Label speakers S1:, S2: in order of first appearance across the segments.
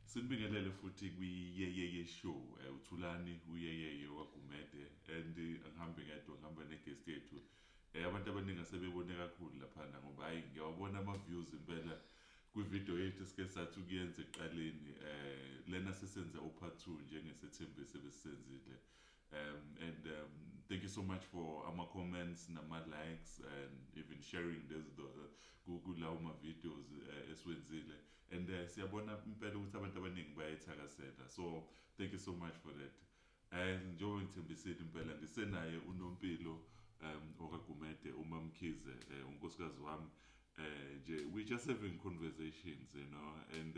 S1: Sinibingelele futhi kwi-Yeyeye show uthulani uyeyeye waGumede and angihambe ngedwa ngihamba neguest yethu abantu abaningi asebebone kakhulu laphana ngoba hayi ngiyawabona ama-views impela kwividiyo yethu esike sathi ukuyenza ekuqaleni lena sesenze u-part 2 njengesethembiso ebesisenzile and thank you so much for ama-comments nama-likes and even sharing kulawo ma-videos esiwenzile and siyabona impela ukuthi abantu abaningi bayayithakasela, so thank you so much for that. And njengoba ngithembisile impela ngisenaye uNompilo okaGumede uMamkhize unkosikazi wami we're just having conversations, you know, and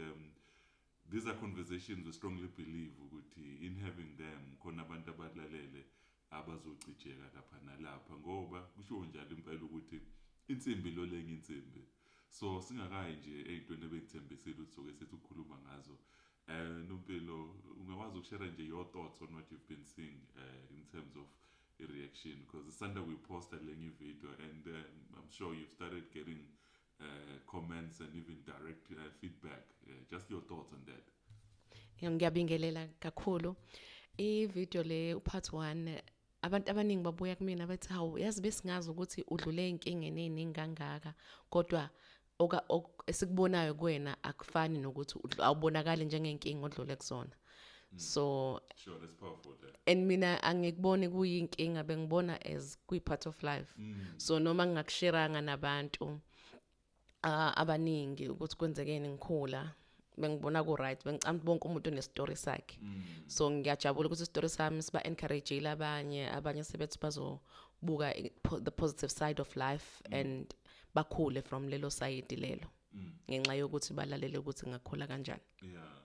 S1: these are conversations we strongly believe ukuthi in having them khona abantu abalalele abazocijeka lapha nalapha ngoba kusho njalo impela ukuthi insimbi lo lenye insimbi. So singakayi nje ey'ntweni ebengithembisile ukuthi soke sethi ukukhuluma ngazo. Nompilo, ungakwazi ukushare nje your thoughts on what you've been seeing in terms of a reaction, because Sunday we posted a new video and I'm sure you've started getting comments and even direct feedback. Just your thoughts on that.
S2: Ngiyabingelela kakhulu. I-video le part 1 abantu abaningi babuya kumina bathi hawu yazi besingazi ukuthi udlule inkingeni eziningi kangaka kodwa esikubonayo kuwena akufani nokuthi awubonakali njengenkinga odlule kusona. So
S1: sure, that's powerful there.
S2: And mina angikuboni kuyinkinga, bengibona as kuyi-part of life. So noma ngingakushiranga nabantu abaningi ukuthi kwenzekeni ngikhula, bengibona ku-right, bengicabanga bonke umuntu unestory sakhe. So ngiyajabula ukuthi istory sami siba encourage abanye sebethi bazobuka the positive side of life and bakhule from lelo side lelo ngenxa yokuthi balalele ukuthi ngakhula kanjani.
S1: Yeah.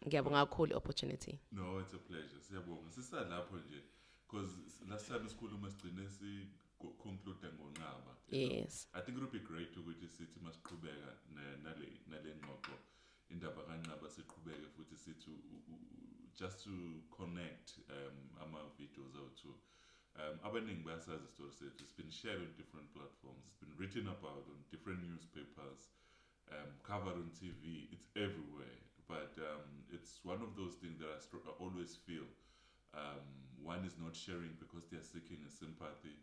S2: Ngiyabonga kakhulu opportunity.
S1: No, it's a pleasure. Siyabonga. Sisalapho nje because last time isikhuluma sigcine si conclude ngonqaba.
S2: Yes.
S1: I think it would be great ukuthi sithi masiqhubeka nale ngxoxo indaba kaNqaba siqhubeke futhi sithi just to connect ama videos out. Abaningi bayasazi istory sethu. It's been shared on different platforms. It's been written about on different newspapers, covered on TV. It's everywhere. But it's one of those things that I always feel one is not sharing because they are seeking a sympathy.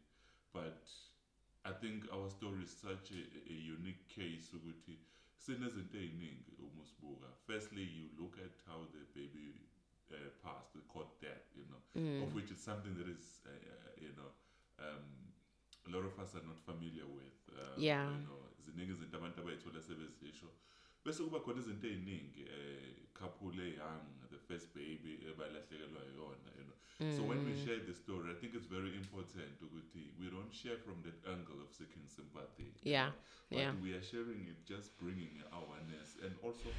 S1: But I think our story is such a unique case. Firstly, you look at how the baby passed, the caught death, you know, of which is something that is, you know, a lot of us are not familiar with.
S2: Yeah.
S1: You know, bese kuba khona izinto eziningi couple young, the first baby ebalahlekelwa yona, you know. So when we share the story, I think it's very important ukuthi we don't share from that angle of seeking sympathy.
S2: Yeah.
S1: But
S2: Yeah.
S1: we are sharing it, just bringing awareness and also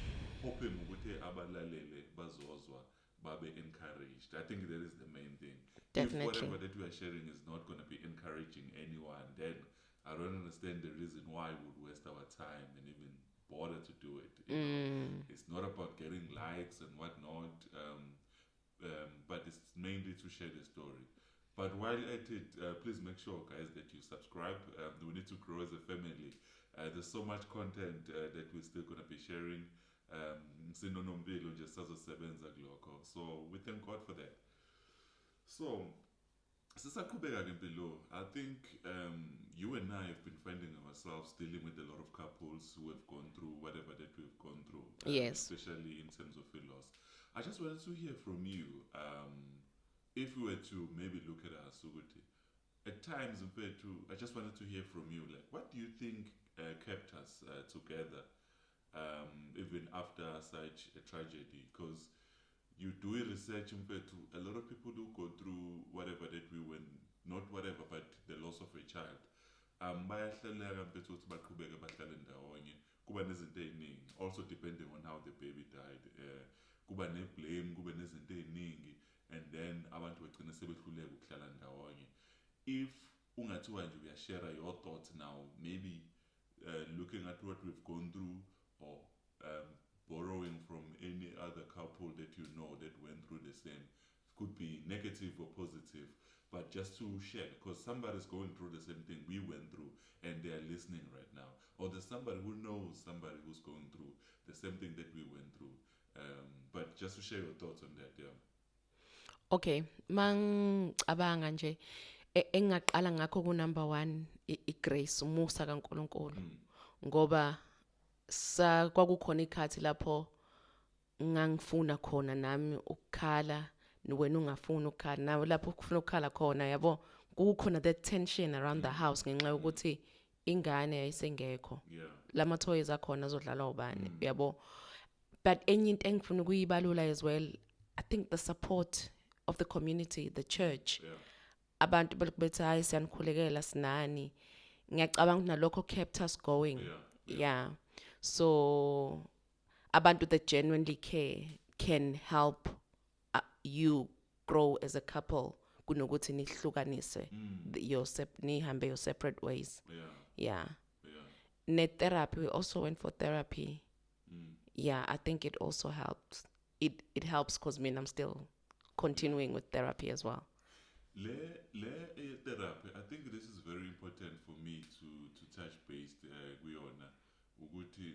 S1: hoping ukuthi abalalele bazozwa babe encouraged. I think that is the main thing.
S2: Definitely.
S1: If whatever that we are sharing is not going to be encouraging anyone, then I don't understand the reason why we would waste our time and even bother to do it. You know? It's not about getting likes and whatnot, but it's mainly to share the story. But while at it, please make sure, guys, that you subscribe. We need to grow as a family. There's so much content that we're still going to be sharing. So we thank God for that. So, I think you and I have been finding ourselves dealing with a lot of couples who have gone through whatever that we've gone through,
S2: Yes.
S1: especially in terms of loss. I just wanted to hear from you, if we were to maybe look at us, at times, I just wanted to hear from you, like, what do you think kept us together, even after such a tragedy? Because you do research, a lot of people do go through whatever that we went, not whatever, but the loss of a child. Also depending on how the baby died. Kuba ne-blame, kuba nezinto eziningi, and then abantu bagcina sebehluleka ukuhlala ndawonye. If ungathiwa nje uyashare your thoughts now, maybe looking at what we've gone through or borrowing from any other couple that you know that went through the same, could be negative or positive, but just to share, because somebody's going through the same thing we went through and they are listening right now, or there's somebody who knows somebody who's going through the same thing that we went through. just to share your thoughts on that. Yeah.
S2: Okay, mangicabanga nje engaqala ngakho ku number 1 igrace umusa kaNkuluNkulu ngoba kwakukhona ikhathi lapho ngangifuna khona nami ukukhala wena ungafuni ukukhala nawe lapho ufuna ukukhala khona yabo kukhona that tension around the house ngenxa yokuthi ingane yayisengekho lama toys akhona azodlalwa ubani yabo. But enye into engifuna ukuyibalula as well, I think the support of the community, the church, abantu bethi hayi siyanikhulekela sinani, ngiyacabanga nalokho kept us going. Yeah. So abantu that genuinely care can help you grow as a couple kunokuthi nihlukanise nihambe your separate ways. Yeah. Net therapy, we also went for therapy. Yeah, I think it also helps. It helps because I'm still continuing with therapy as well.
S1: Therapy, I think this is very important for me to touch base kuyona ukuthi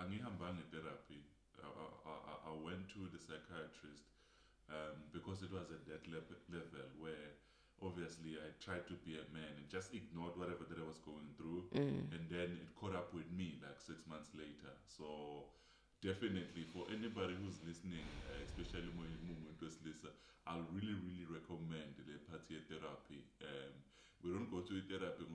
S1: angihambanga therapy. I went to the psychiatrist because it was at that level where obviously I tried to be a man and just ignored whatever that I was going through, and then it caught up with me like 6 months later. So definitely for anybody who's listening, especially I'll really recommend the party therapy. We don't go to therapy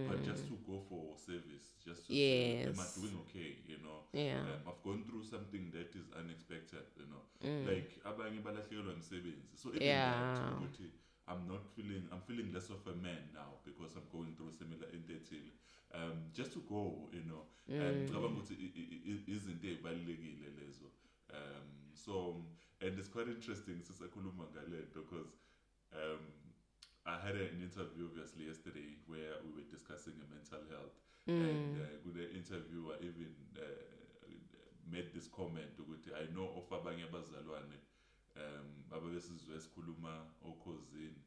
S1: but just to go for service, just to say, am I doing okay, you know? I've gone through something that is unexpected, you know. Like so even that, I'm feeling less of a man now because I'm going through similar entity. Just to go, you know, and isn't it lezo. So and it's quite interesting because I had an interview obviously yesterday where we were discussing mental health, and with the interviewer even made this comment. I know of abanye abazalwane ababesizwe esikhuluma okhosini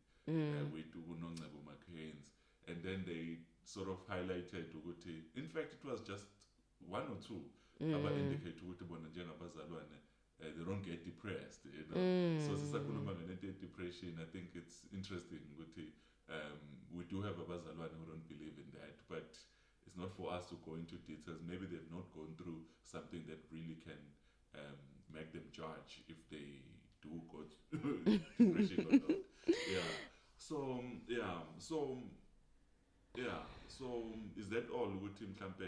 S1: wethu kunongcebo McCain's, and then they sort of highlighted ukuthi in fact it was just one or two aba-indicate ukuthi bona njengabazalwane they don't get depressed, you know. So sisakhuluma ngento depression, I think it's interesting ukuthi we do have abazalwane who don't believe in that, but it's not for us to go into details. Maybe they've not gone through something that really can make them judge if they do go to depression or not. So is that all ukuthi mhlambe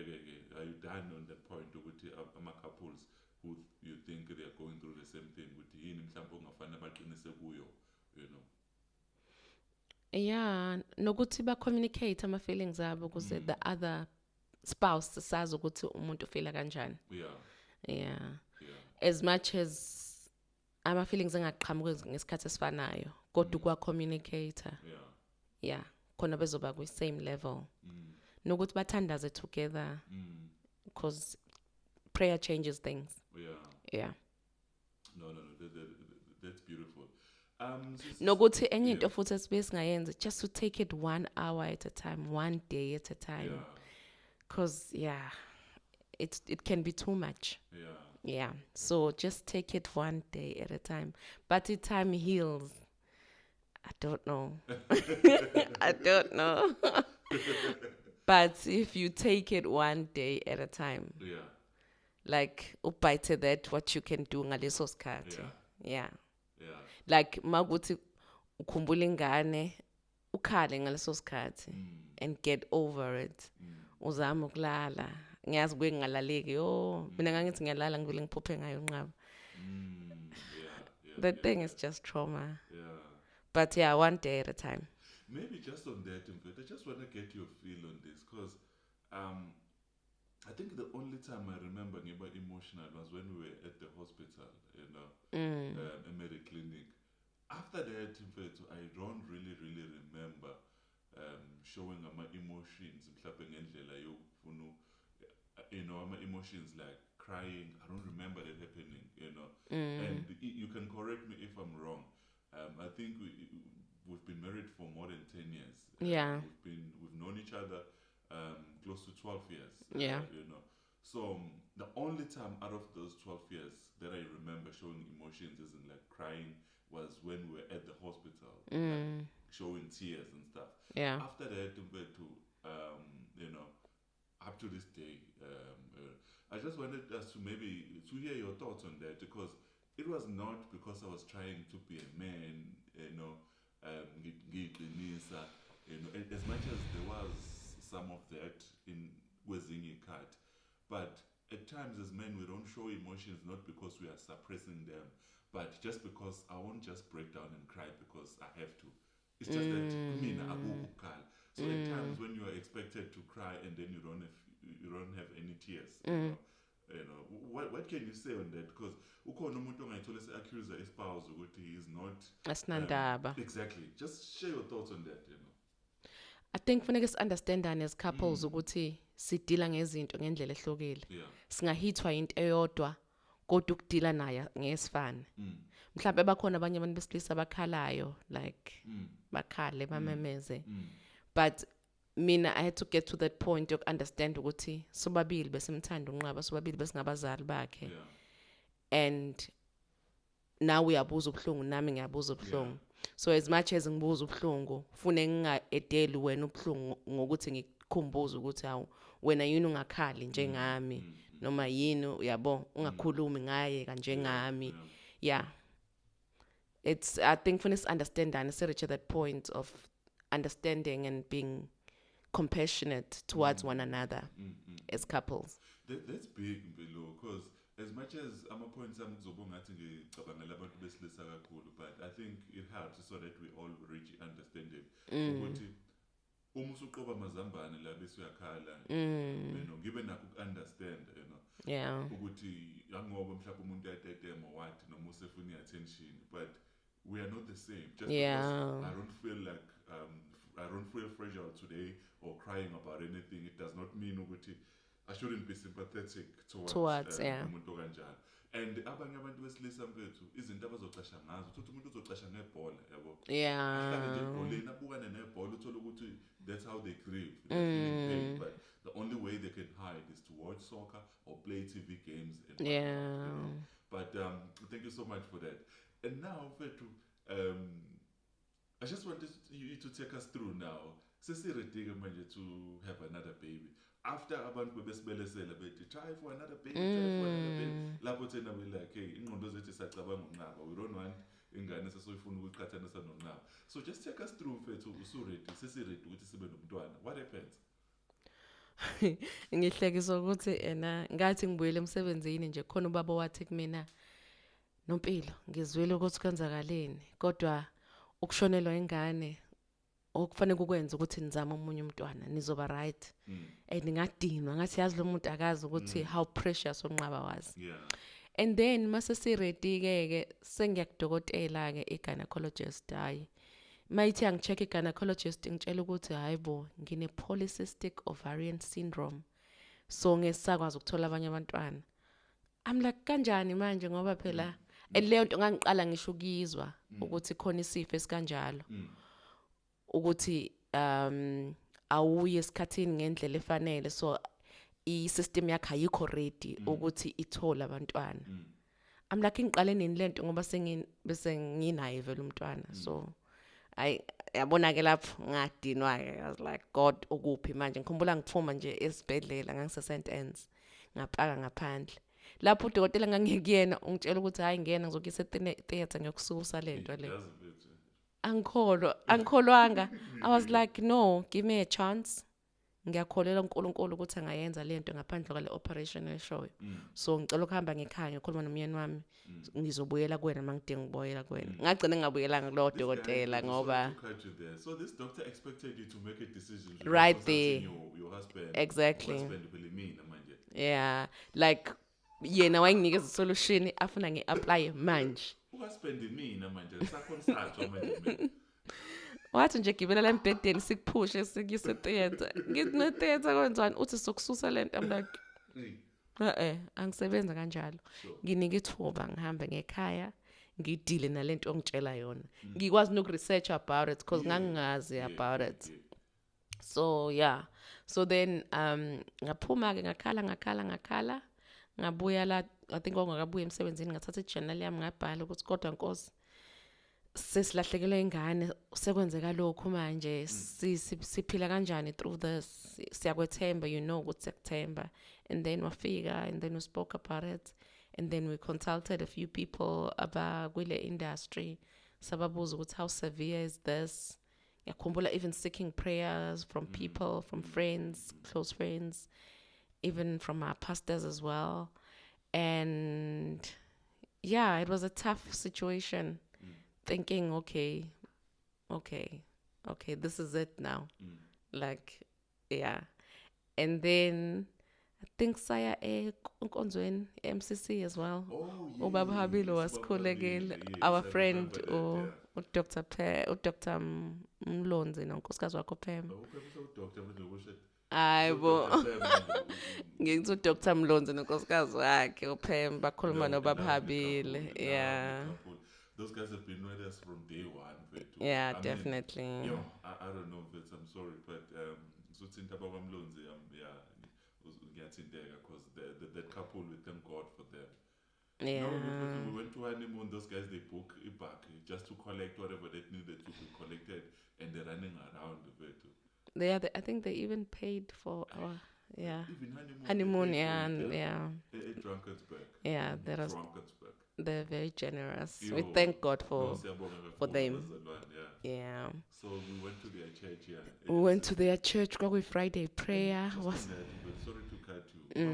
S1: are you done on that point ukuthi ama-couples who you think they are going through the same thing ukuthi yini mhlambe ongafana baqinise kuyo, you know?
S2: Yeah, nokuthi ba-communicate ama-feelings abo ukuze the other spouse sazi ukuthi umuntu ufila kanjani. As much as ama-feelings engaqhamuki ngesikhathi esifanayo kodwa kwa-communicator. Khona bezoba kwi-same level. Nokuthi bathandaze together because prayer changes things.
S1: No, that's beautiful.
S2: Nokuthi enye into futhi esibe singayenza just to take it 1 hour at a time, 1 day at a time. Because it can be too much. So just take it 1 day at a time. But the time heals. I don't know. I don't know. But if you take it 1 day at a time, like ubayithe that what you can do ngaleso sikhathi. Like maguthi ukhumbula ingane ukhale ngaleso sikhathi and get over it. Uzama ukulala. Ngiyazi kuye ngalaleki. Mina ngangithi ngiyalala ngivele ngiphuphe ngayo unqaba. The thing is just trauma. But 1 day at a time.
S1: Maybe just on that, I just want to get your feel on this because I think the only time I remember about emotional was when we were at the hospital, you know, a medical clinic. After that, in fact, I don't really remember showing my emotions, you know, my emotions like crying. I don't remember that happening, you know. And you can correct me if I'm wrong. I think we've been married for more than 10 years.
S2: Yeah.
S1: We've known each other close to 12 years.
S2: Yeah.
S1: You know. So the only time out of those 12 years that I remember showing emotions isn't like crying was when we were at the hospital, like showing tears and stuff.
S2: Yeah.
S1: After that, compared to you know, up to this day, I just wanted us to maybe to hear your thoughts on that, because it was not because I was trying to be a man, ngiqinisa, as much as there was some of that in kwezinye cut, but at times as men we don't show emotions not because we are suppressing them, but just because I won't just break down and cry because I have to. It's just that mina akukukhala. So at times when you are expected to cry and then you don't have any tears, what can you say on that? Because ukhona umuntu ongayithola se-accuse espouse ukuthi he is not
S2: Asinandaba.
S1: exactly. Just share your thoughts on that,
S2: I think kufanele si-understandane as couples ukuthi sidila ngezinto ngendlela ehlukile.
S1: Yeah.
S2: Singahithwa into eyodwa kodwa ukudila nayo ngesifane. Mhlawumbe bakhona abanye abantu besilisa abakhalayo, like bakhale bamemeze. But mina I had to get to that point of understand ukuthi sobabili besemthanda unqaba, sobabili besingabazali bakhe.
S1: Yeah.
S2: And now uyabuza ubuhlungu nami ngiyabuza ubuhlungu. So as much as ngibuza ubuhlungu ufune ngingaedeli wena ubuhlungu ngokuthi ngikukhumbuze ukuthi awu wena yini ungakhali njengami noma yini uyabo ungakhulumi ngaye kanje ngami. Yeah. It's I think for us understand and reach at that point of understanding and being compassionate towards one another as couples.
S1: That's big below, because as much as ama-points amzobonga ngathi ngicabangela abantu besilisa kakhulu, but I think it helps so that we all reach understanding ukuthi uma usuqoba amazambane la bese uyakhala, ngibe nakho uku-understand,
S2: Yeah.
S1: ukuthi angoba mhlawumbe umuntu yatetema wathi noma usefuna i-attention, but we are not the same. Just because I don't feel like I don't feel fragile today or crying about anything, it does not mean ukuthi I shouldn't be sympathetic towards umuntu kanjalo. And abanye abantu besilisa mfethu izinto abazoqasha ngazo uthola umuntu uzoqasha ngebhola, yabo.
S2: Yeah.
S1: Ahlale nje ebholeni abukane nebhola uthola ukuthi that's how they grieve. They're feeling pain, but the only way they can hide is to watch soccer or play TV games and whatnot, But thank you so much for that. And now mfethu I just wanted you to take us through now. Sesiredinga manje to have another baby. After abantu besibelesela bethi try for another baby, try for another baby. Lapho thina we like, hey, ingqondo zethu siyacabanga unqaba. We don't want ingane sesoyifuna ukuqhathanisa nonqaba. So just take us through mfethu usuready, sesiready ukuthi sibe nomntwana. What happens?
S2: Ngihlekisa ukuthi ngathi ngibuyele emsebenzini nje khona ubaba wathi kumina Nompilo ngizwile ukuthi kwenzakaleni kodwa ukushonelwa ingane okufanele ukwenza ukuthi nizame umunye umntwana nizoba right. And ngingadinwa ngathi yazi lo muntu akazi ukuthi how precious unqaba was.
S1: Yeah.
S2: And then mase si ready ke sengiyakudokotela ke i-gynecologist hayi mayithi angicheck i-gynecologist ngitshela ukuthi hayibo ngine polycystic ovarian syndrome, so ngesakwazi ukuthola abanye abantwana. I'm like kanjani manje ngoba phela leyo nto ngangiqala ngisho ukuyizwa ukuthi khona isifo esikanjalo ukuthi awuye esikhathini ngendlela efanele, so i-system yakhe ayikho ready ukuthi ithola abantwana. I'm like ngiqale nini lento ngoba bese nginaye vele umntwana. So yabona ke lapho ngadinwa ke, I was like God ukuphi manje. Ngikhumbula ngiphuma nje esibhedlela ngangise St Anne's ngapaka ngaphandle lapho udokotela ngangikuyena ungitshela ukuthi hayi ngena ngizokuyisa theater ngiyokususa lento le. Angikholwanga. I was like no, give me a chance. Ngiyakholela uNkulunkulu ukuthi angayenza lento ngaphandle kwale operation eshoyo. So ngicela ukuhamba ngekhaya ngikhuluma nomyeni wami ngizobuyela kuwena mangidinga ukubuyela kuwena. Ngagcina ngabuyelanga lo dokotela ngoba
S1: so this doctor expected you to make a decision
S2: right there.
S1: Your husband.
S2: Exactly.
S1: Your husband belimina manje.
S2: Yeah, like yena wayenginikeza solution afuna ngi-apply manje.
S1: Uhusband mina manje sakhonsatwa manje.
S2: Wathi nje gibela embhedeni sikuphushe sikuyise theater. Ngithi ne theater kwenzani uthi sokususa lento. I'm like angisebenza kanjalo. Nginika ithuba ngihambe ngekhaya ngidile nalento ongitshela yona. Ngikwazi nokuresearch about it because ngangingazi about it. So yeah, so then ngaphuma ke ngakhala ngabuya la, I think ongakabuya emsebenzini ngathatha ijournal yami ngabhala ukuthi kodwa Nkosi sesilahlekelwe ingane sekwenzeka lokhu manje siphila kanjani through this, siyakwethemba, you know ukuthi sekuthemba. And then wafika and then we spoke about it and then we consulted a few people abakwile industry sababuza ukuthi how severe is this. Ngiyakhumbula even seeking prayers from people, from friends, close friends, even from our pastors as well. And yeah, it was a tough situation. Thinking, okay, this is it now. Like, yeah. And then I think saya enkonzweni MCC as well. Ubaba Habilo was calling our friend Dr. Dr. Mlonzi nonkosikazi wakho Pam. Hayibo. Ngithi uDr. Mlonzi nonkosikazi wakhe uPam bakhuluma nobaba Habile. Yeah.
S1: Those guys have been with us from day one.
S2: Yeah, definitely.
S1: I don't know if I'm sorry, but because that couple, we thank God for them.
S2: Yeah.
S1: No, we went to honeymoon, those guys, they book it back just to collect whatever they needed to be collected, and they're running around the bed.
S2: I think they even paid for our
S1: even
S2: honeymoon, yeah.
S1: At Drunkensburg.
S2: Yeah,
S1: that was Drunkensburg.
S2: They're very generous. We thank God for them. Yeah.
S1: So we went to their church. Yeah.
S2: We went to their church. With Friday prayer.
S1: Sorry to cut you.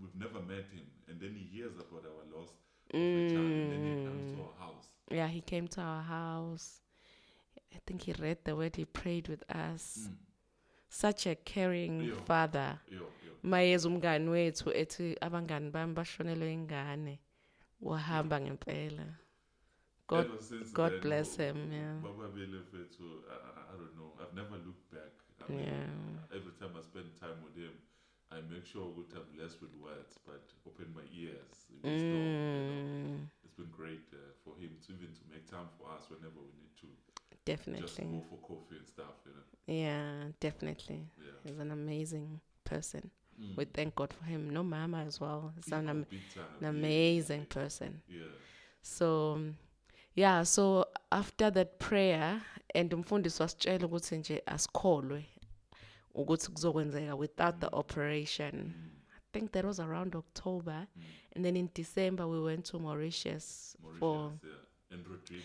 S1: We've never met him, and then he hears about our loss of a child, and then he comes to our house.
S2: Yeah, he came to our house. I think he read the word. He prayed with us. Such a caring father. Mayeza umngani wethu ethi abangani bami bashonelwe ingane wahamba ngempela. God bless him. Yeah.
S1: I don't know. I've never looked back. Every time I spend time with him, I make sure I'm blessed with words, but open my ears. It's been great for him to make time for us whenever we need to.
S2: Definitely.
S1: Just go for coffee and stuff,
S2: Yeah, definitely. Yeah. He's an amazing person. We thank God for him. No mama as well. He's an amazing person.
S1: Yeah.
S2: So, yeah, so after that prayer, and umfundisi wasitshela ukuthi nje asikholwe ukuthi kuzokwenzeka without the operation. I think that was around October. And then in December we went to Mauritius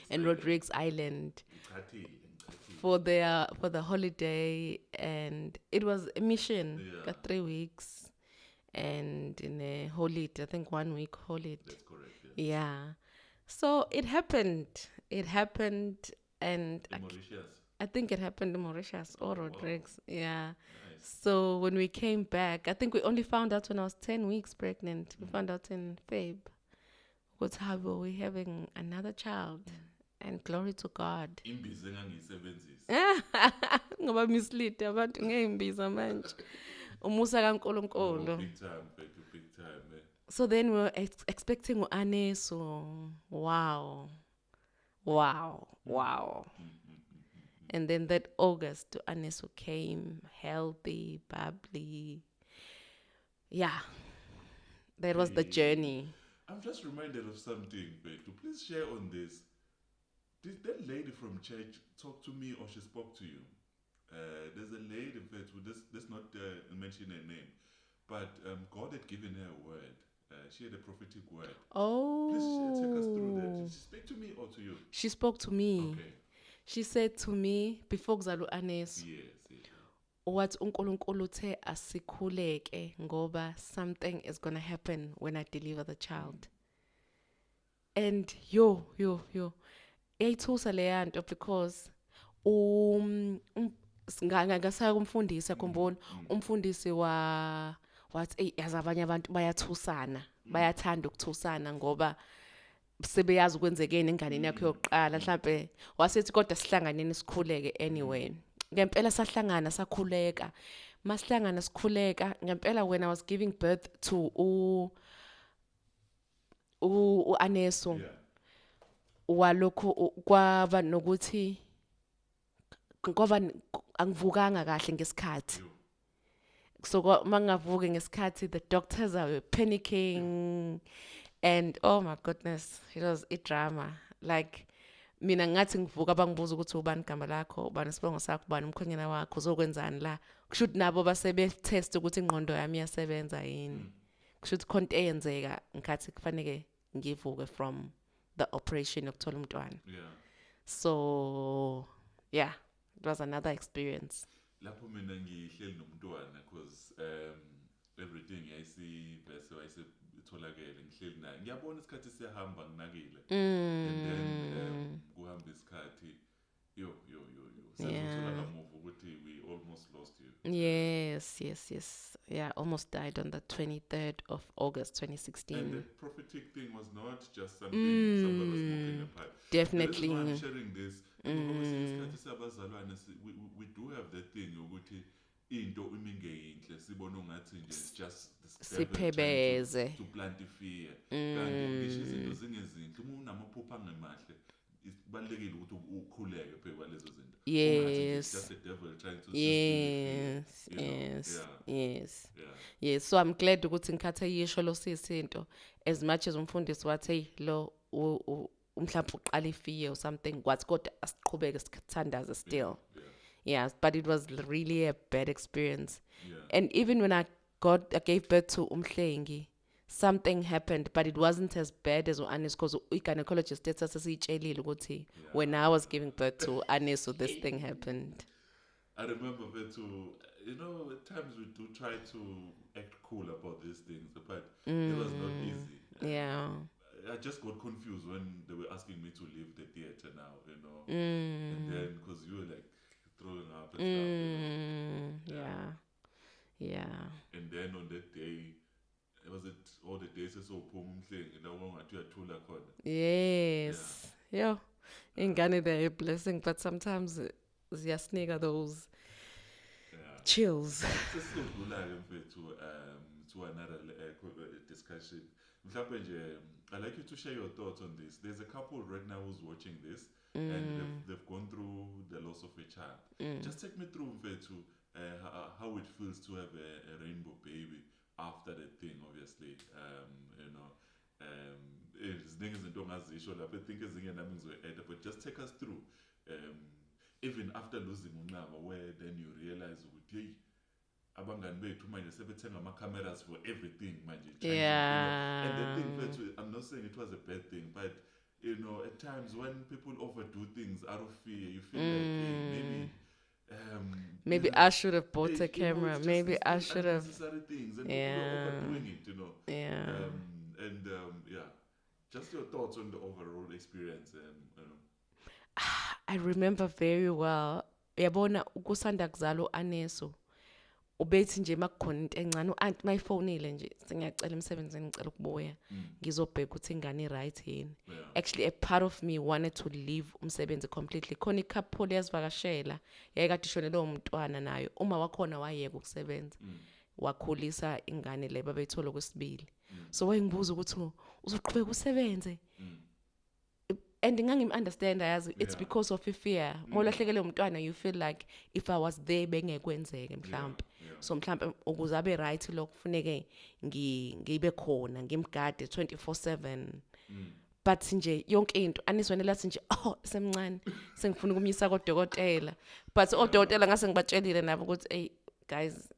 S2: and Rodrigues Island for the holiday, and it was a mission. Got 3 weeks, and in a holiday, I think 1 week holiday.
S1: That's correct.
S2: Yeah. So it happened, and I think it happened in Mauritius or Rodrigues. Wow. Yeah. Nice. So when we came back, I think we only found out when I was 10 weeks pregnant. We found out in Feb. What's happening? We're having another child. And glory to God. Ngoba mislead abantu ngeimbiza manje. Umusa kaNkulunkulu.
S1: Big time.
S2: So then we were expecting Aneso. Wow. And then that August, Aneso came healthy, bubbly. Yeah. That was the journey.
S1: I'm just reminded of something, Beto. Please share on this. Did that lady from church talk to me or she spoke to you? There's a lady, in fact, let's not mention her name, but God had given her a word. She had a prophetic word.
S2: Oh.
S1: Please take us through that. Did she speak to me or to you?
S2: She spoke to me.
S1: Okay.
S2: She said to me, before Kuzalu Anes, what uNkulunkulu uthe asikhuleke ngoba something is going to happen when I deliver the child. And yo. Eyithusa leyanto because ngasaya kumfundisi yakhumbona umfundisi wathi yazi abanye abantu bayathusana bayathanda ukuthusana ngoba sebeyazi ukwenzekeni enganeni yakho yokuqala mhlambe wasethi kodwa sihlanganeni sikhuleke anyway ngempela sahlangana sakhuleka masihlangana sikhuleka ngempela when I was giving birth to Aneso walokho kwaba nokuthi ngoba angivukanga kahle ngesikhathi.
S1: Yo.
S2: So mangavuki ngesikhathi, the doctors are panicking, and oh my goodness, it was a drama. Like mina ngathi ngivuka bangibuza ukuthi ubani igama lakho, ubani isibongo sakho, ubani umkhonyana wakho, uzokwenzani la. Kushuthi nabo basebe test ukuthi ingqondo yami iyasebenza yini. Kushuthi konke eyenzeka ngikhathi kufanele ngivuke from the operation yokuthola umntwana.
S1: Yeah.
S2: So yeah, it was another experience.
S1: Lapho mina ngihleli nomntwana because everything yayisibese wayisitholakele ngihleli naye. Ngiyabona isikhathi siyahamba nginakile. And then kuhamba isikhathi yo. Sasothola kamuva ukuthi we almost lost you.
S2: Yes. Yeah, almost died on the 23rd of August 2016.
S1: And the prophetic thing was not just something somebody was smoking a pipe.
S2: Definitely.
S1: The reason why I'm sharing this, we do have that thing ukuthi into imingeyinhle sibona ungathi nje it's just the devil trying to plant fear. Kanti ngisho izinto zingezinhle uma unamaphupho angemahle kubalekile ukuthi ukhuleke phe kwalezo zinto.
S2: Yes.
S1: Just the devil trying to
S2: Yes. So I'm glad ukuthi ngikhathe yisho lo sisinto as much as umfundisi wathi lo umhlawumbe uqala ifiye or something kwathi kodwa asiqhubeke sikuthandaze still. Yes, but it was really a bad experience. And even when I gave birth to Umhlengi, something happened, but it wasn't as bad as Anis because the gynecologist did say when I was giving birth to Anis, so this thing happened.
S1: I remember that too. At times we do try to act cool about these things, but it was not easy.
S2: Yeah.
S1: I just got confused when they were asking me to leave the theater now, and then because you were like throwing up and stuff.
S2: Yeah.
S1: And then on that day, was it all the days so thing?
S2: Yes. Yeah. Ingane they're a blessing, but sometimes ziyasinika those chills.
S1: Let's go to another discussion. I'd like you to share your thoughts on this. There's a couple right now who's watching this, and they've gone through the loss of a child. Just take me through how it feels to have a rainbow baby after the thing, obviously. But just take us through. Even after losing Unama, where then you realize abangani bethu manje sebethenga ama-cameras for everything manje. And the thing, I'm not saying it was a bad thing, but at times when people overdo things out of fear, you feel like
S2: maybe I should have bought a camera. Maybe I should have.
S1: Things, and people are overdoing it, Just your thoughts on the overall experience.
S2: I remember very well. Yabona ukusanda kuzalo Aneso. Ubethi nje makukhona into encane uanti mayifonile nje sengiyacela emsebenzini ngicela ukubuya ngizobheka ukuthi ingane right yini. Actually a part of me wanted to leave umsebenzi completely. Khona ikhapholi yazivakashela yayikade ishonele umntwana nayo uma wakhona wayeka ukusebenza wakhulisa ingane le babeyithola kwesibili. So wayengibuza ukuthi uzoqhubeka usebenze. And ngangim-understand ayazi it's because of fear. Mawulahlekele umntwana you feel like if I was there bengekwenzeke mhlawumbe. So mhlawumbe ukuze abe right lokho kufuneke ngibe khona ngimgade 24/7. But nje yonke into aniswane lathi nje semncane sengifuna ukumyisa kodokotela. But odokotela ngase ngibatshelile nabo ukuthi hey guys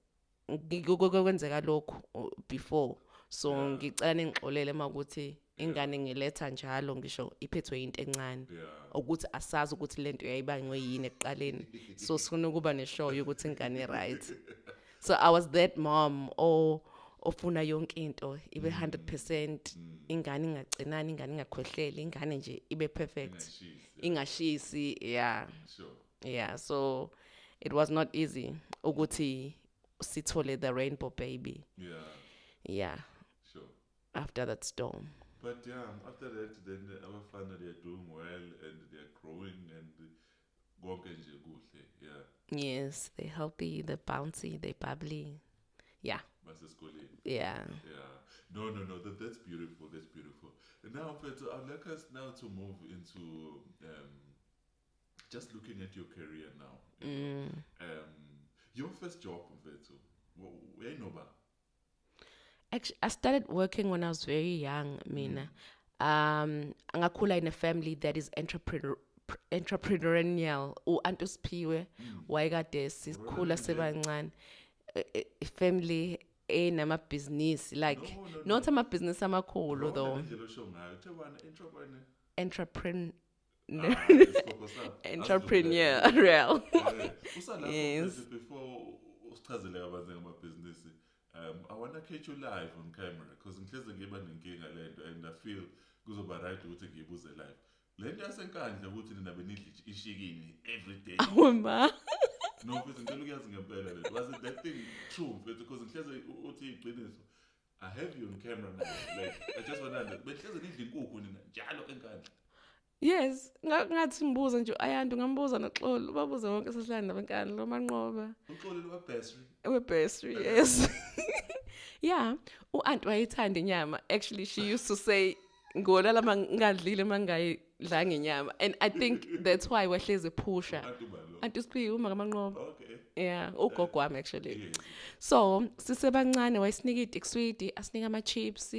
S2: kwenzeka lokho before. So ngicela ningixolele makuthi ingane ngiletha njalo ngisho iphethwe into encane ukuthi asazi ukuthi lento yayibangwe yini ekuqaleni. So sifuna ukuba neshow ukuthi ingane right. So I was that mom ofuna yonke into ibe 100%, ingane ingacinani, ingane ingakhwehleli, ingane nje ibe perfect, ingashisi. Yeah, so it was not easy ukuthi sithole the rainbow baby. After that storm.
S1: But after that, then our family are doing well and they're growing and
S2: yes, they're healthy, they're bouncy, they're bubbly. Yeah.
S1: No, that's beautiful. Now, I'd like us now to move into just looking at your career now, you know, your first job, Mfethu, where you know about?
S2: Actually, I started working when I was very young, mina. Angakhula in a family that is entrepreneurial. U-antu Siphiwe wayekade sikhula sebancane. Family enamabhizinisi, like not amabhizinisi amakhulu though. Entrepreneurial. Yes.
S1: Before usichazele kabanzi ngamabhizinisi, I want to catch you live on camera because ngihleze ngiba nenkinga lento and I feel kuzoba right ukuthi ngiyibuze live. Lento yasenkandla ukuthi nina benidla ishikini every day.
S2: Awuma.
S1: No, mfethu ngicela ukuyazi ngempela lento. Was it that thing true mfethu because ngihleze uthi iqiniso. I have you on camera now. Like I just want to know. Behleze nidla inkukhu nina njalo enkandla.
S2: Yes, ngathi ngibuza nje ayantu ngambuza noXolo, babuza wonke esihlala nabenkandla lo manqoba.
S1: uXolo weBursary.
S2: WeBursary, yes. Yeah, u-aunt wayithanda inyama. Actually, she used to say ngolala mangadlile mangayidlanga inyama. And I think that's why wehleze phusha. Aunt Siphiwe uma kamanqoba.
S1: Okay.
S2: Yeah, ugogo wami actually.
S1: Yes.
S2: So, sisebancane wayesinika idikswidi, asinika ama chips,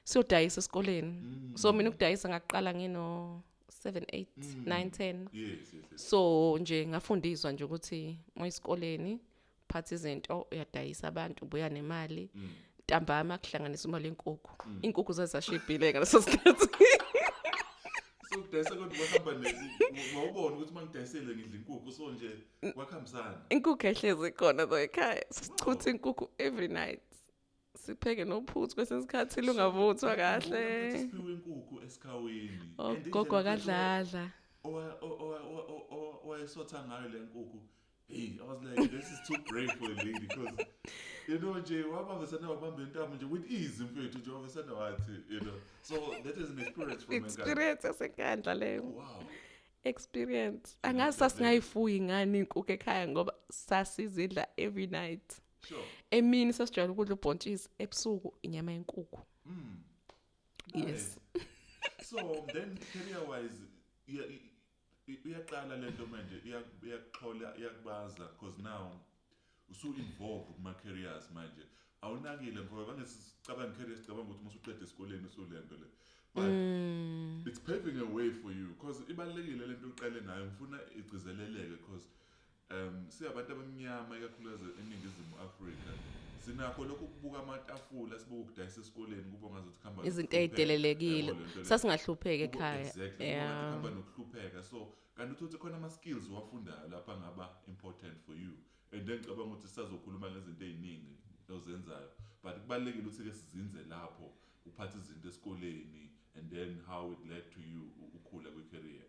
S2: siyodayisa esikoleni. So mina ukudayisa ngaqala ngino 7 8 9 10.
S1: Yes.
S2: So nje ngafundiswa nje ukuthi moyisikoleni phatha izinto uyadayisa abantu ubuya nemali. Ntambama kuhlanganisa imali yenkukhu. Inkukhu zazashibhile ngaleso sikhathi.
S1: So kudayisa kodwa bahamba mawubona ukuthi mangidayisele ngidla inkukhu so nje kwakhambisana.
S2: Inkukhu ehlezi khona though ekhaya. Sichutha inkukhu every night. Sipheke nophuthu kwesesikhathi lungavuthwa kahle.
S1: Siphiwe inkukhu esikhaweni.
S2: Gogo akadladla.
S1: Wayesotha ngayo le nkukhu. Hey, I was like, this is too brave for a lady because, you know, nje wabambisana wabamba intamo nje with ease mfethu nje wabambisana wathi, you know. So that is an experience from
S2: Experience yasenkandla leyo.
S1: Wow.
S2: Experience. Angazi sasingayifuyi ingane inkukhu ekhaya ngoba sasizidla every night.
S1: Sure.
S2: Emini sasijwayele ukudla ubhontshisi, ebusuku inyama yenkukhu. Yes.
S1: So then career-wise, uyaqala lento manje iyaxhola iyakubaza because now usu-involved kuma-careers manje awunakile ngoba bangesicabanga career sicabanga ukuthi masuqeda esikoleni usulento le but it's paving a way for you because ibalulekile lento uqale ngayo ngifuna igcizeleleke because siyabantu abamnyama ikakhulukazi eningizimu Afrika sinakho lokho kubuka amatafula sibuka ukudayisa esikoleni kuba ngazuthi khamba
S2: izinto ezidelelekile sasingahlupheka ekhaya.
S1: Yeah, khamba nokuhlupheka so kanti uthi khona ama skills wafundayo lapha ngaba important for you and then cabanga ukuthi sisazokhuluma ngezinto eziningi ozenzayo but kubalekile ukuthi ke sizinze lapho uphatha izinto esikoleni and then how it led to you ukhula kwe-career.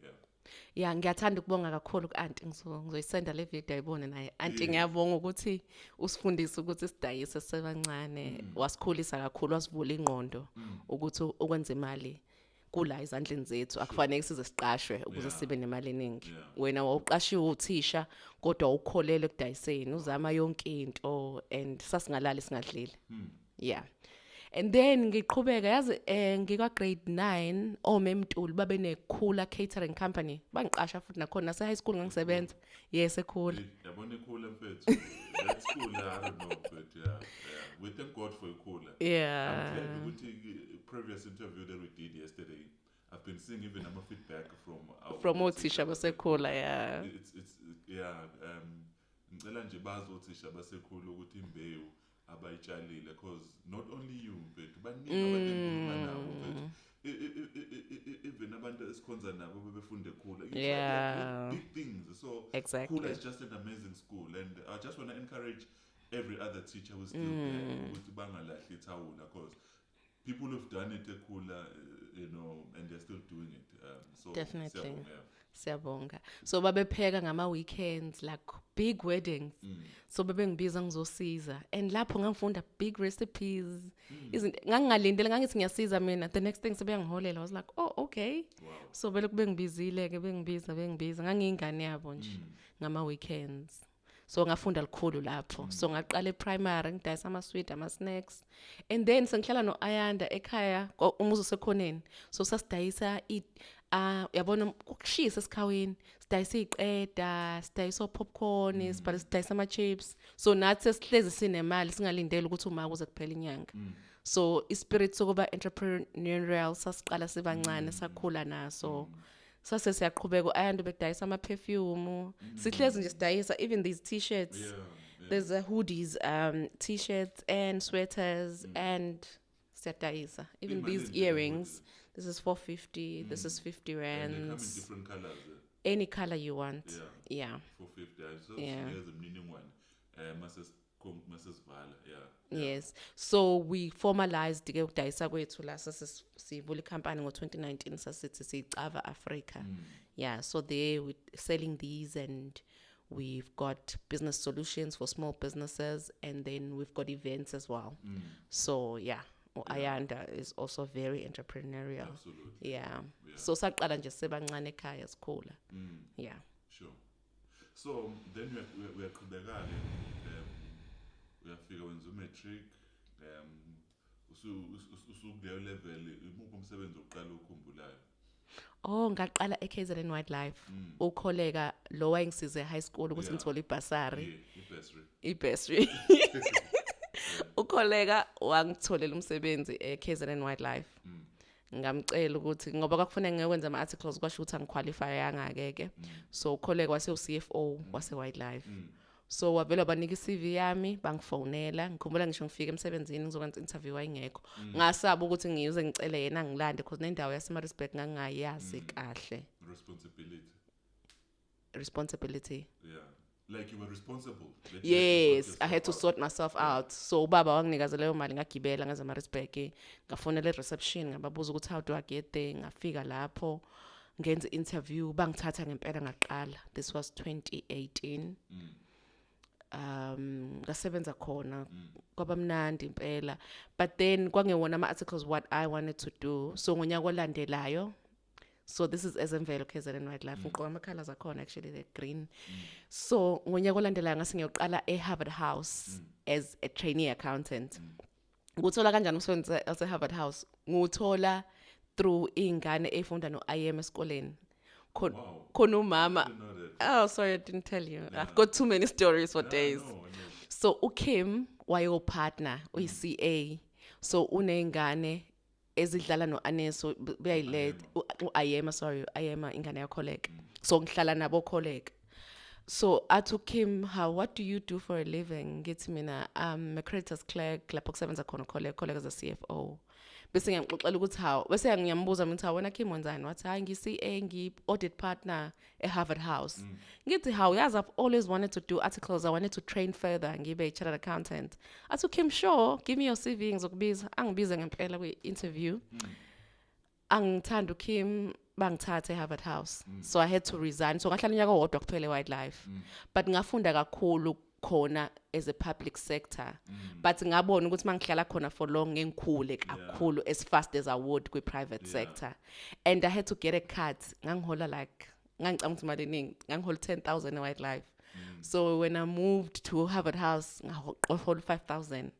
S2: Yeah, ngiyathanda ukubonga kakhulu ku-aunty ngizoyisenda le video ayibone naye. Aunty ngiyabonga ukuthi usifundise ukuthi sidayise sebancane, wasikhulisa kakhulu, wasivula ingqondo ukuthi ukwenza imali kula izandleni zethu akufanele size siqashwe ukuze sibe nemali eningi. Wena wawuqashiwe uthisha kodwa ukholele ekudayiseni, uzama yonke into and sasingalali singadlile. Yeah. And then ngiqhubeka yazi ngikwa grade 9 omemntuli babe nekhula catering company bangiqasha futhi nakhona nase high school ngangisebenza. Yes, ekhula.
S1: Yabona ekhula mfethu. That school I don't know but yeah. We thank God for ekhula.
S2: Yeah.
S1: I'm glad with previous interview that we did yesterday. I've been seeing even a feedback from
S2: othisha basekhula. Yeah.
S1: It's yeah ngicela nje bazi othisha basekhula ukuthi imbewu abayitshalile because not only you but baningi abakhuluma nawo mfethu even abantu esikhonza nabo bebefunde khula big things so
S2: exactly.
S1: Khula is just an amazing school and I just want to encourage every other teacher who's still there ukuthi bangalahli ithawula because people who've done it ekhula you know and they're still doing it so
S2: definitely siyabonga. So babepheka ngama weekends like big weddings. So bebengibiza ngizosiza and lapho ngangifunda big recipes. Izinto ngangingalindele ngangithi ngiyasiza mina the next thing sebeyangiholela. I was like, "Oh, okay."
S1: Wow.
S2: So belokhu bengibizile ke bengibiza ngangiyingane yabo nje ngama weekends. so ngafunda likhulu lapho so ngaqala e-primary ngidayisa ama-sweet ama-snacks and then sengihlala no-Ayanda ekhaya umuzi usekhoneni so sasidayisa yabona kukushisa esikhaweni sidayisa iy'qeda sidayisa o-popcorn sidayisa ama-chips so nathi sesihlezi sinemali singalindeli ukuthi uma kuze kuphela inyanga so ispirit sokuba entrepreneurial sasiqala sibancane sakhula naso sase siyaqhubeka u-Ayanda bekudayisa ama-perfume sihlezi nje sidayisa even these t-shirts there's hoodies t-shirts and sweaters and siyadayisa even these earrings this is 450 this is 50 rands
S1: and they come in different colors
S2: any color you want yeah
S1: 450 so
S2: yeah.
S1: masesivala
S2: yes so we formalized ke ukudayisa kwethu la sivula ikhampani ngo-2019 sasithi siyicava Africa yeah so there we selling these and we've got business solutions for small businesses and then we've got events as well so yeah Ayanda is also very entrepreneurial.
S1: Absolutely.
S2: Yeah. So saqala nje sebancane ekhaya sikhula. Yeah.
S1: Sure. So then we are qhubeka uyafika wenza umatric usukuleyo level imuphi umsebenzi oqala ukukhumbulayo?
S2: Ngaqala eKZN Wildlife. Ukholeka lo wayengisize high school ukuthi ngithole ibasari. Ibasari. Ukholeka wangitholela umsebenzi eKZN Wildlife. Ngamcela ukuthi ngoba kwakufanele ngekwenza ama-articles kwasho ukuthi angiqualify yangake so ukholeka wase uCFO wase Wildlife. So wavela banika iCV yami bangifonela ngikhumbula ngisho ngifika emsebenzini ngizokwenza interview ayingekho ngasaba ukuthi ngiyuze ngicele yena ngilande because nendawo yaseMaritzburg ngangayazi kahle. Responsibility.
S1: Yeah. Like you were responsible.
S2: Yes, I had to sort myself out. So ubaba wanginikeza leyo mali ngagibela ngaze Maritzburg ngafonela e-reception ngababuza ukuthi how do I get there ngafika lapho ngenza interview bangithatha ngempela ngaqala. This was 2018. Ngasebenza khona kwaba mnandi impela but then kwangewona ama-articles what I wanted to do so ngonyaka olandelayo so this is ezemvelo KZN Wildlife ngqoka ama-colors akhona actually the green so ngonyaka olandelayo ngase ngiyoqala eHarvard House as a trainee accountant nguthola kanjani umsebenzi ase-Harvard House nguthola through ingane efunda no-IM esikoleni khona umama sorry I didn't tell you I've got too many stories for days so uKim wayo-partner uyi-CA so uney'ngane ezidlala no-Aneso beyayiled u-Ayema u-Ayema ingane yakholeka so ngihlala nabo kholeka so athi uKim what do you do for a living ngithi mina a creditors clerk lapho kusebenza khona kholeka as a CFO bese ngiyamxoxela ukuthi bese ngiyambuza mina ukuthi wena Kim wenzani wathi ngi-CA ngi-audit partner eHarvard House ngithi yazi I've always wanted to do articles I wanted to train further ngibe a-chartered accountant athi Kim sure give me your CV ngizokubiza angibize ngempela kwi-interview angithanda uKim bangithatha eHarvard House so I had to resign so ngahlala unyaka owodwa kuphela eWildlife but ngafunda kakhulu khona as a public sector but ngabona ukuthi mangihlala khona for long ngikhule kakhulu as fast as I would kwi-private sector and I had to get a cut ngangihola like ngangicanga ukuthi imali eningi ngangihola 10,000 eWildlife so when I moved to Harvard House ngahola 5,000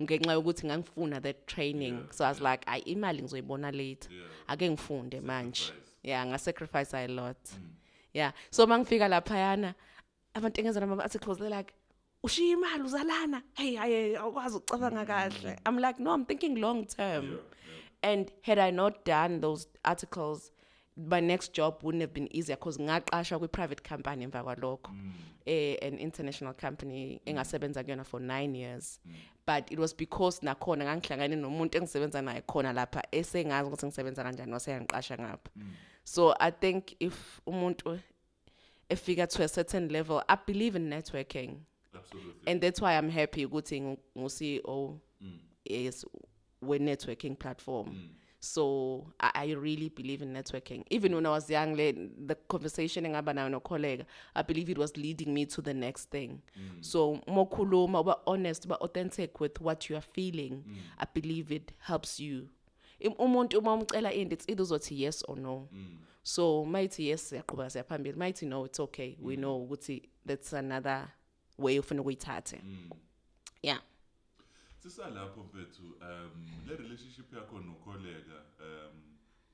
S2: ngenxa yokuthi ngangifuna that training so I was like imali ngizoyibona later ake ngifunde manje ngasacrifice a lot so mangifika lapha yana abantu engenzana ama-articles they're like ushiya imali uzalana hey awukwazi ukucabanga kahle I'm like no I'm thinking long term and had I not done those articles my next job wouldn't have been easier because ngaqashwa kwi-private company emva kwalokho an international company engasebenza kuyona for 9 years but it was because nakhona ngangihlangane nomuntu engisebenza naye khona lapha esengazi ukuthi ngisebenza kanjani waseyangiqasha ngapha so I think if umuntu efika to a certain level I believe in networking.
S1: Absolutely.
S2: And that's why I'm happy ukuthi ngu-CEO is we networking platform. So I really believe in networking. Even when I was young, the conversation ngaba nayo nokollega, I believe it was leading me to the next thing. So mokhuluma uba honest, uba authentic with what you are feeling. I believe it helps you. Umuntu uma umcela into it's either uzothi yes or no. So mighty yes siyaqhubeka siyaphambili. Mighty no it's okay. We know ukuthi that's another way ufuna ukuyithathe. Yeah.
S1: Sisalapho mfethu le relationship yakho nokholega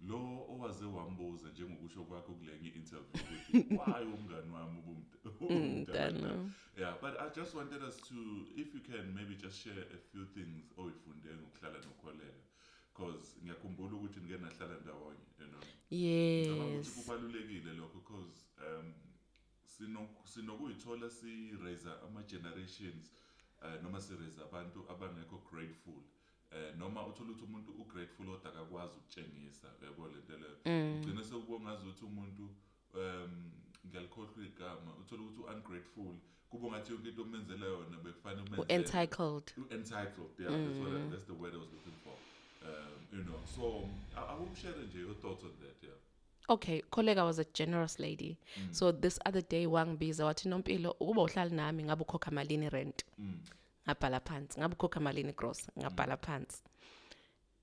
S1: lo owaze wambuza njengokusho kwakho kulenye interview ukuthi why umngani wami ubumdala. Yeah, but I just wanted us to, if you can maybe just share a few things oyifunde ngokuhlala nokholega, because ngiyakhumbula ukuthi ngeke nahlala ndawonye, you know.
S2: Yes.
S1: Kubalulekile lokho because sinokuyithola si raise ama generations noma si raise abantu abangekho grateful. Noma uthola ukuthi umuntu ugrateful odwa akakwazi ukutshengisa, yabo lento leyo. Ugcina sekubonga ukuthi umuntu ngiyalikhohlwa igama, uthola ukuthi ungrateful, kuba ngathi yonke into omenzela yona bekufanele umenze
S2: entitled.
S1: Yeah, that's the word I was looking for. You know, so I will share your thoughts on that. Yeah.
S2: Okay, colleague was a generous lady. So this other day wangibiza wathi Nompilo ukuba uhlala nami ngabe ukhokha malini rent. Ngabhala phansi, ngabe ukhokha malini gross, ngabhala phansi.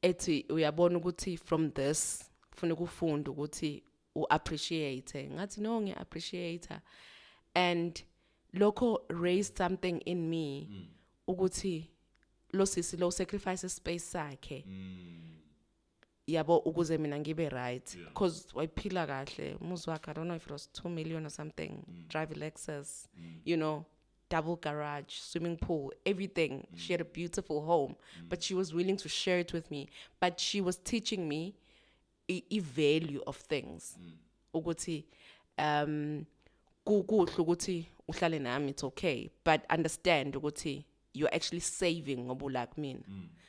S2: Ethi uyabona ukuthi from this ufuna ukufunda ukuthi uappreciate. Ngathi no ngiappreciate. And lokho raised something in me ukuthi lo sisi lo sacrifice space sakhe. Yabo ukuze mina ngibe right, because wayiphila kahle umuzi wakhe, I don't know if it was 2 million or something, drive Lexus, you know, double garage, swimming pool, everything. She had a beautiful home, but she was willing to share it with me. But she was teaching me a value of things. Ukuthi kuhle ukuthi uhlale nami, it's okay, but understand ukuthi you're actually saving ngoba like mina.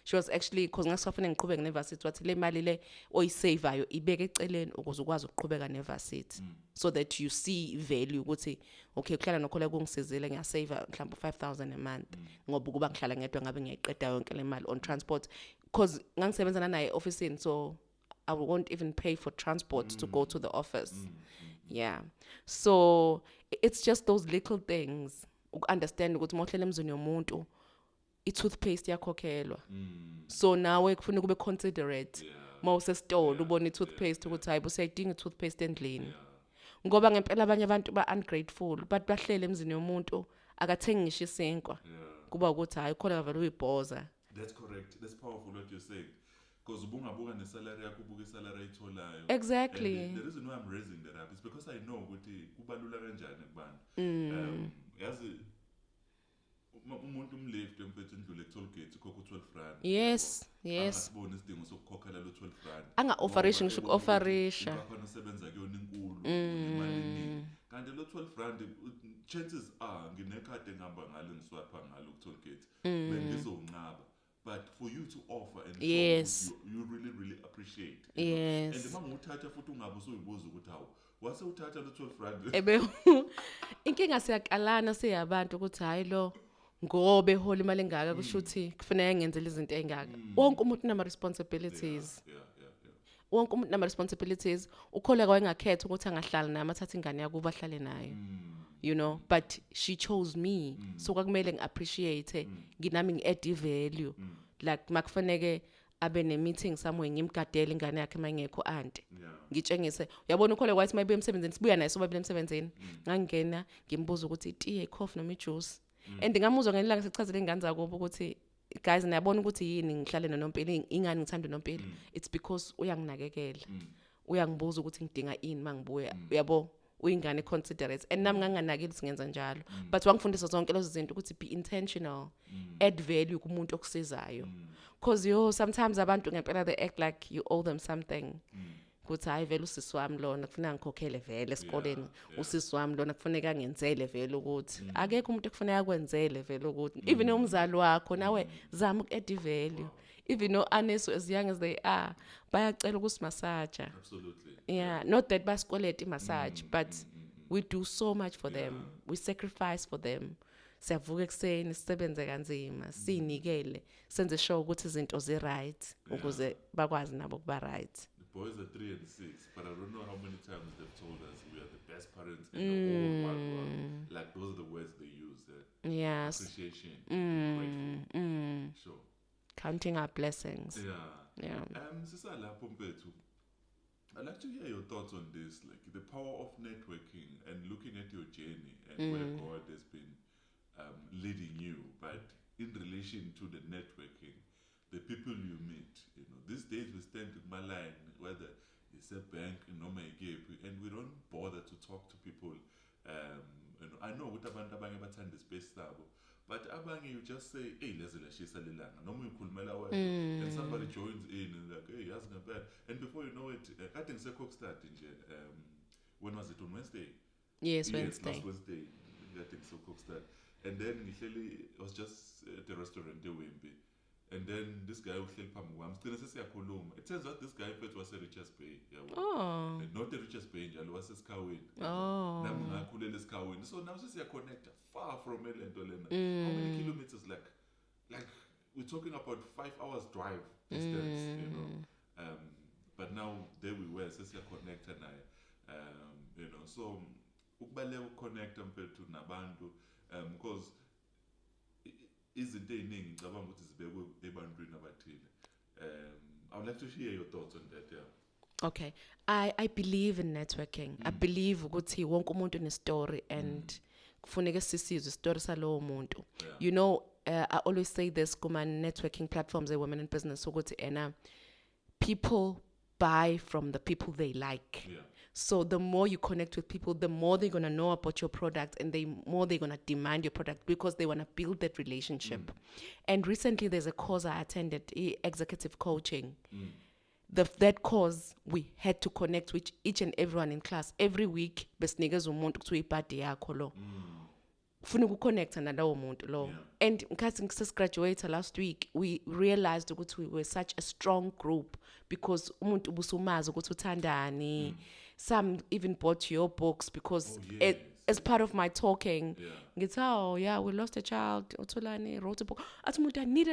S2: She was actually, because ngasafuna ngiqhubeka nevarsity, wathi le mali le oyisaveayo ibeke eceleni ukuze ukwazi ukuqhubeka nevarsity, so that you see value ukuthi okay ukuhlala nokhola kungisizile ngiyasave mhlawumbe 5,000 a month ngoba kuba ngihlala ngedwa ngabe ngiyayiqeda yonke le mali on transport, because ngangisebenza naye office, so I won't even pay for transport to go to the office. Yeah, so it's just those little things ukunderstand ukuthi mawuhlele emzini yomuntu i-toothpaste yakhokhelwa. So nawe kufanele kube considerate mawuse store ubona i-toothpaste ukuthi hayi busayidinga i-toothpaste endlini. Ngoba ngempela abanye abantu ba ungrateful, but bahlele emzini yomuntu akathengi ngisho isinkwa. Kuba ukuthi hayi khona vele uyibhoza.
S1: That's correct. That's powerful what you're saying. Because ubungabuka nesalary yakho ubuka isalary ayitholayo.
S2: Exactly.
S1: And the reason why I'm raising that up is because I know ukuthi kubalula kanjani kubantu. Yazi umuntu umleft empethu endlule ku-toll gate khokha u-R12.
S2: Yes.
S1: Asibone isidingo sokukhokhela lo R12.
S2: Anga-offerisha ngisho uku-offerisha.
S1: Bakhona osebenza kuyona inkulu, imali eningi. Kanti lo R12 chances are nginekhadi engihamba ngalo ngiswapha ngalo ku-toll gate. Bengizonqaba. But for you to offer and show you really appreciate.
S2: Yes.
S1: And uma nguthatha futhi ungabe usuyibuza ukuthi hawo wase uthatha lo R12.
S2: Ebe inkinga siyakalana siyabantu ukuthi hayi lo ngobe hola imali engaka kusho ukuthi kufanele ngenzele izinto engaka. Wonke umuntu unama responsibilities. Wonke umuntu unama responsibilities. Ukhola kwayengakhetha ukuthi angahlala nami athathe ingane yakuba ahlale nayo. You know, but she chose me. So kwakumele ngiappreciate, nginami ngi-add value. Like makufanele abe ne-meeting somewhere ngimgadele ingane yakhe mayengekho auntie. Ngitshengise, uyabona ukhola kwathi mayibuye emsebenzini sibuya naye sobabili emsebenzini. Ngangena ngimbuza ukuthi itiye, coffee noma ijuice. And ngamuzwa ngelanga sechazela ingane zakubo ukuthi guys niyabona ukuthi yini ngihlale noNompilo, ingani ngithanda uNompilo. It's because uyanginakekela. Uyangibuza ukuthi ngidinga ini mangibuya. Uyabo uyingane considerate, and nami nganganakile singenza njalo, but wangifundisa zonke lezo zinto ukuthi be intentional, add value kumuntu okusizayo, because sometimes abantu ngempela they act like you owe them something. Kuthi hayi vele usisi wami lona kufanele ngikhokhele vele esikoleni, usisi wami lona kufanele angenzele vele ukuthi akekho umuntu kufanele akwenzele vele ukuthi even umzali wakho nawe zama uku-add value. Even though honest as young as they are, bayacela ukusimassage.
S1: Absolutely.
S2: Yeah, not that basikolete massage, but we do so much for them. We sacrifice for them. Siyavuka ekseni sisebenze kanzima, sinikele, senze sure ukuthi izinto zi right ukuze bakwazi nabo kuba right.
S1: The boys are 3 and 6, but I don't know how many times they've told us we are the best parents in the whole wide world. Like those are the words they use.
S2: Yes.
S1: Appreciation. Grateful. Sure.
S2: Counting our blessings.
S1: Yeah. Sisalapho mpethu, I'd like to hear your thoughts on this, like the power of networking and looking at your journey and where God has been leading you, but in relation to the networking, the people you meet, these days we stand in my line, whether it's a bank, and we don't bother to talk to people. I know what abantu abanye bathanda space sabo, but abanye you just say, hey, lezi lashisa lelanga, noma uyikhulumela wedwa, and somebody joins in and like, hey, yazi ngempela, and before you know it, kade ngiseCockstad nje, when was it, on Wednesday?
S2: Yes, Wednesday.
S1: Last Wednesday, kade ngiseCockstad, and then ngihleli, I was just at the restaurant eWembe, and then this guy uhleli phambi kwami, sigcine sesiyakhuluma. It turns out this guy first was a Richards Bay,
S2: Oh.
S1: not a Richards Bay njalo, waseSikhaweni.
S2: Oh.
S1: Nami ngakhulela eSikhaweni, so now sesiyaconnecta far from elento lena. How many kilometers? Like we're talking about 5 hours drive distance, but now there we were, sesiyaconnecta naye, so ukubaleka ukuconnecta mfethu nabantu, because izinto eziningi ngicabanga ukuthi zibekwe ebantwini abathile. I would like to hear your thoughts on that.
S2: Okay, I believe in networking. I believe ukuthi wonke umuntu une-story and kufuneka sisizwe story salowo muntu. I always say this kuma networking platforms women in business ukuthi people buy from the people they like.
S1: Yeah.
S2: So the more you connect with people, the more they're going to know about your product and the more they're going to demand your product because they want to build that relationship. And recently there's a course I attended, executive coaching. That course, we had to connect with each and everyone in class. Every week, besnikeza umuntu kuthi uyibhadi yakho lo. Funa ukuconnecta nalowo muntu lo. And nkathi ngisgraduate last week, we realized ukuthi we were such a strong group because umuntu ubusumazi ukuthi uthandani. Some even bought your books because as part of my talking, we lost a child. Utulani wrote a book. I need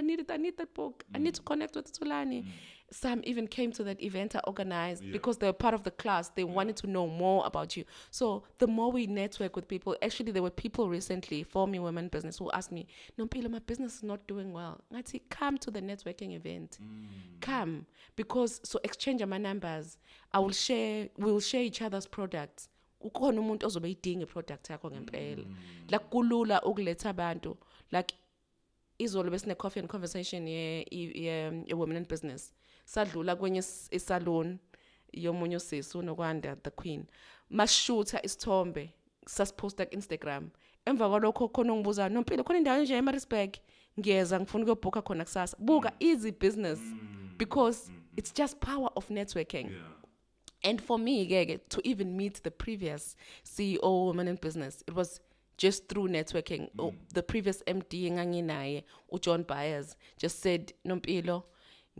S2: that book. I need to connect with Utulani. Some even came to that event I organized because they were part of the class. They wanted to know more about you. So the more we network with people, actually there were people recently, For Me Women Business, who asked me, Nompilo, my business is not doing well. I said, come to the networking event. Come. Because, so exchange my numbers. We'll share each other's products. Ukhona umuntu ozobe idinga iproduct yakho ngempela. Like kulula ukuletha abantu. Like izolo besine coffee and conversation ye women in business. Sadlula kwenye isalon yomunye usisi unokwanda the queen. Mashootha isithombe sasiposta ku Instagram. Emva kwalokho khona ungibuza Nompilo khona indawo nje eMaritzburg ngiyeza ngifuna ukuyobhuka khona kusasa. Buka easy business because it's just power of networking. And for me, to even meet the previous CEO woman in business, it was just through networking. The previous MD nganginaye, John Byers, just said, Nompilo,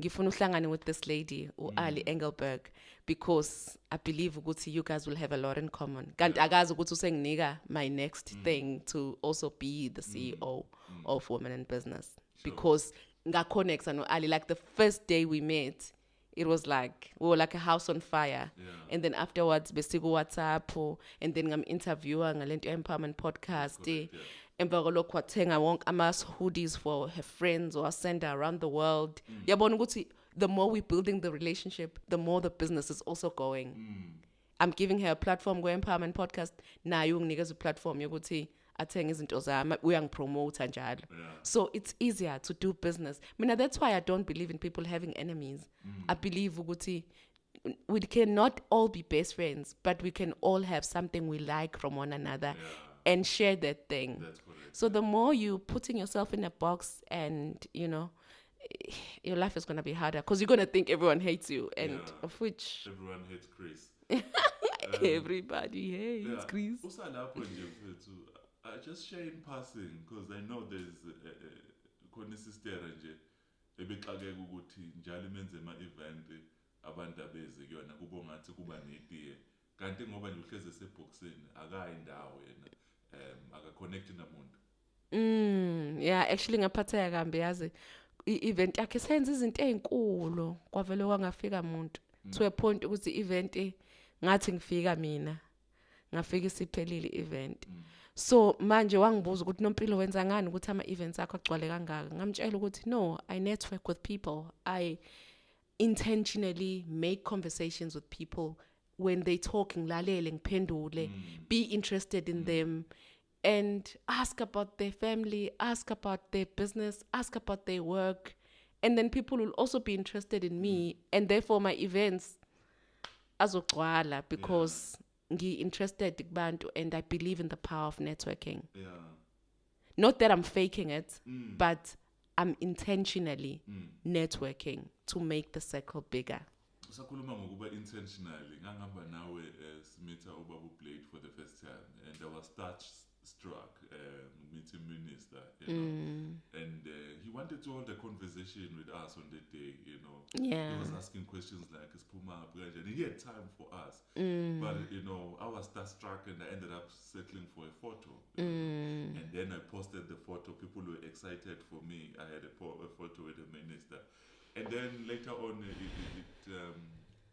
S2: ngifuna uhlangane with this lady, Ali Engelberg, because I believe ukuthi you guys will have a lot in common. Kanti akazi ukuthi usenginika my next thing to also be the CEO of Women in Business. Because ngaconnecta no Ali, like the first day we met, it was like we were like a house on fire. And then afterwards besiku WhatsApp and then ngam interviewer ngalento empowerment podcast. Emva kwalokho wathenga wonke ama hoodies for her friends or send her around the world. Yabona ukuthi the more we're building the relationship, the more the business is also going. I'm giving her a platform go empowerment podcast. Nayo unginikeza a platform yokuthi athenge izinto zami uyangipromote njalo. So it's easier to do business. That's why I don't believe in people having enemies. I believe ukuthi we cannot all be best friends, but we can all have something we like from one another and share that thing.
S1: That's correct.
S2: So the more you putting yourself in a box and, your life is going to be harder because you're going to think everyone hates you and of which...
S1: Everyone hates Chris.
S2: Everybody hates Chris.
S1: Just share in passing because I know there's khona isistera nje ebexakeka ukuthi njalo menze ama-event abantu abeze kuyona kube ngathi kuba netiye kanti ngoba nje uhleze eseboxini akayi indawo yena akaconnect namuntu.
S2: Actually ngaphatheka kambi yazi i-event yakhe senza izinto ezinkulu kwavele kwangafika umuntu to a point ukuthi i-event ngathi ngifika mina ngafika isiphelile i-event. So manje wangibuza ukuthi Nompilo wenza ngani ukuthi ama-events akho agcwale kangaka. Ngamtshela ukuthi no, I network with people. I intentionally make conversations with people when they talk ngilalele ngiphendule, be interested in them. and ask about their family, ask about their business, ask about their work. And then people will also be interested in me, and therefore my events azogcwala because ngi-interested kubantu, and I believe in the power of networking.
S1: Yeah.
S2: Not that I'm faking it, but I'm intentionally networking to make the circle bigger.
S1: Sakhuluma ngokuba intentionally ngangihamba nawe simitha ubaba Blade for the first time, and I was struck meeting minister, you know, and he wanted to hold a conversation with us on that day, you know.
S2: Yeah.
S1: He was asking questions like Spuma, and he had time for us, but you know, I was starstruck, and I ended up settling for a photo, you know? And then I posted the photo. People were excited for me. I had a photo with the minister. And then later on,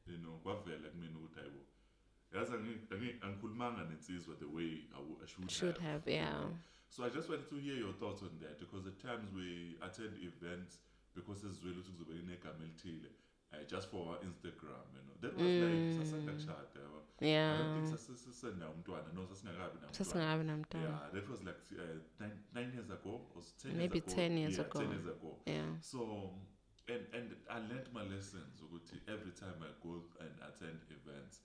S1: you know, kwavela kumina ukuthi hayibo yazi angikhulumanga nensizwa the way I should have,
S2: yeah.
S1: You know? So I just wanted to hear your thoughts on that, because at times we attend events because sizwela ukuthi kuzobe inegama elithile just for our Instagram, you know. That was like sasakachata.
S2: Yeah.
S1: I don't think sasinawo umntwana, no, sasingakabi namntwana. Yeah, that was like 9 years ago or 10
S2: maybe
S1: years ago.
S2: 10 years
S1: yeah,
S2: ago.
S1: 10 years ago.
S2: Yeah.
S1: So and I learned my lessons every time I go and attend events.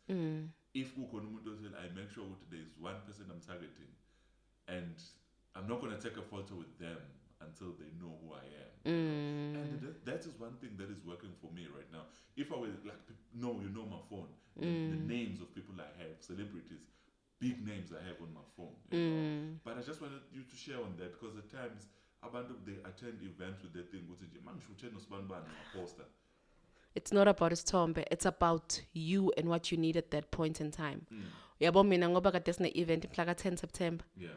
S1: If I make sure there is one person I'm targeting, and I'm not going to take a photo with them until they know who I am. And that is one thing that is working for me right now. If I were like, no, you know my phone, the names of people I have, celebrities, big names I have on my phone. You know? But I just wanted you to share on that, because at times abantu they attend events with that thing ukuthi mangisho nosibani poster.
S2: It's not about isithombe, it's about you and what you need at that point in time. Yabo mina ngoba kade sine event mhla ka 10 September.
S1: Yeah.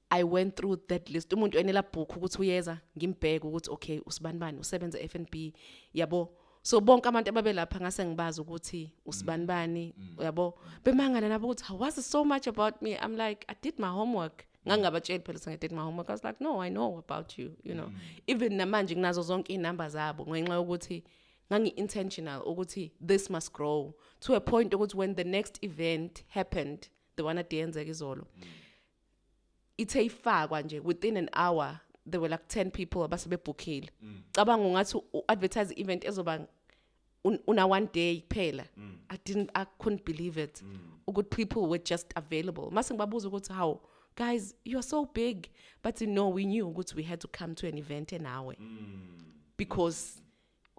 S2: I went through that list. Umuntu enela book ukuthi uyeza ngimbheke ukuthi okay usibani usebenza F&B yabo. So bonke abantu ababelapha ngase ngibazi ukuthi usibani yabo. Bemangala nabo ukuthi how was it so much about me? I'm like, I did my homework. Ngangabatsheli phela sengathi did my homework. I was like, no, I know about you, you know. Even namanje nginazo zonke inamba zabo ngenxa yokuthi ngangi-intentional ukuthi this must grow to a point ukuthi when the next event happened, the one at the end izolo, ithe ifakwa nje within an hour there were like 10 people abasebebookile. Cabanga ngathi advertise event ezoba una one day kuphela. I couldn't believe it. Good people were just available. Mase ngibabuza ukuthi how guys, you are so big, but you know we knew we had to come to an event an hour because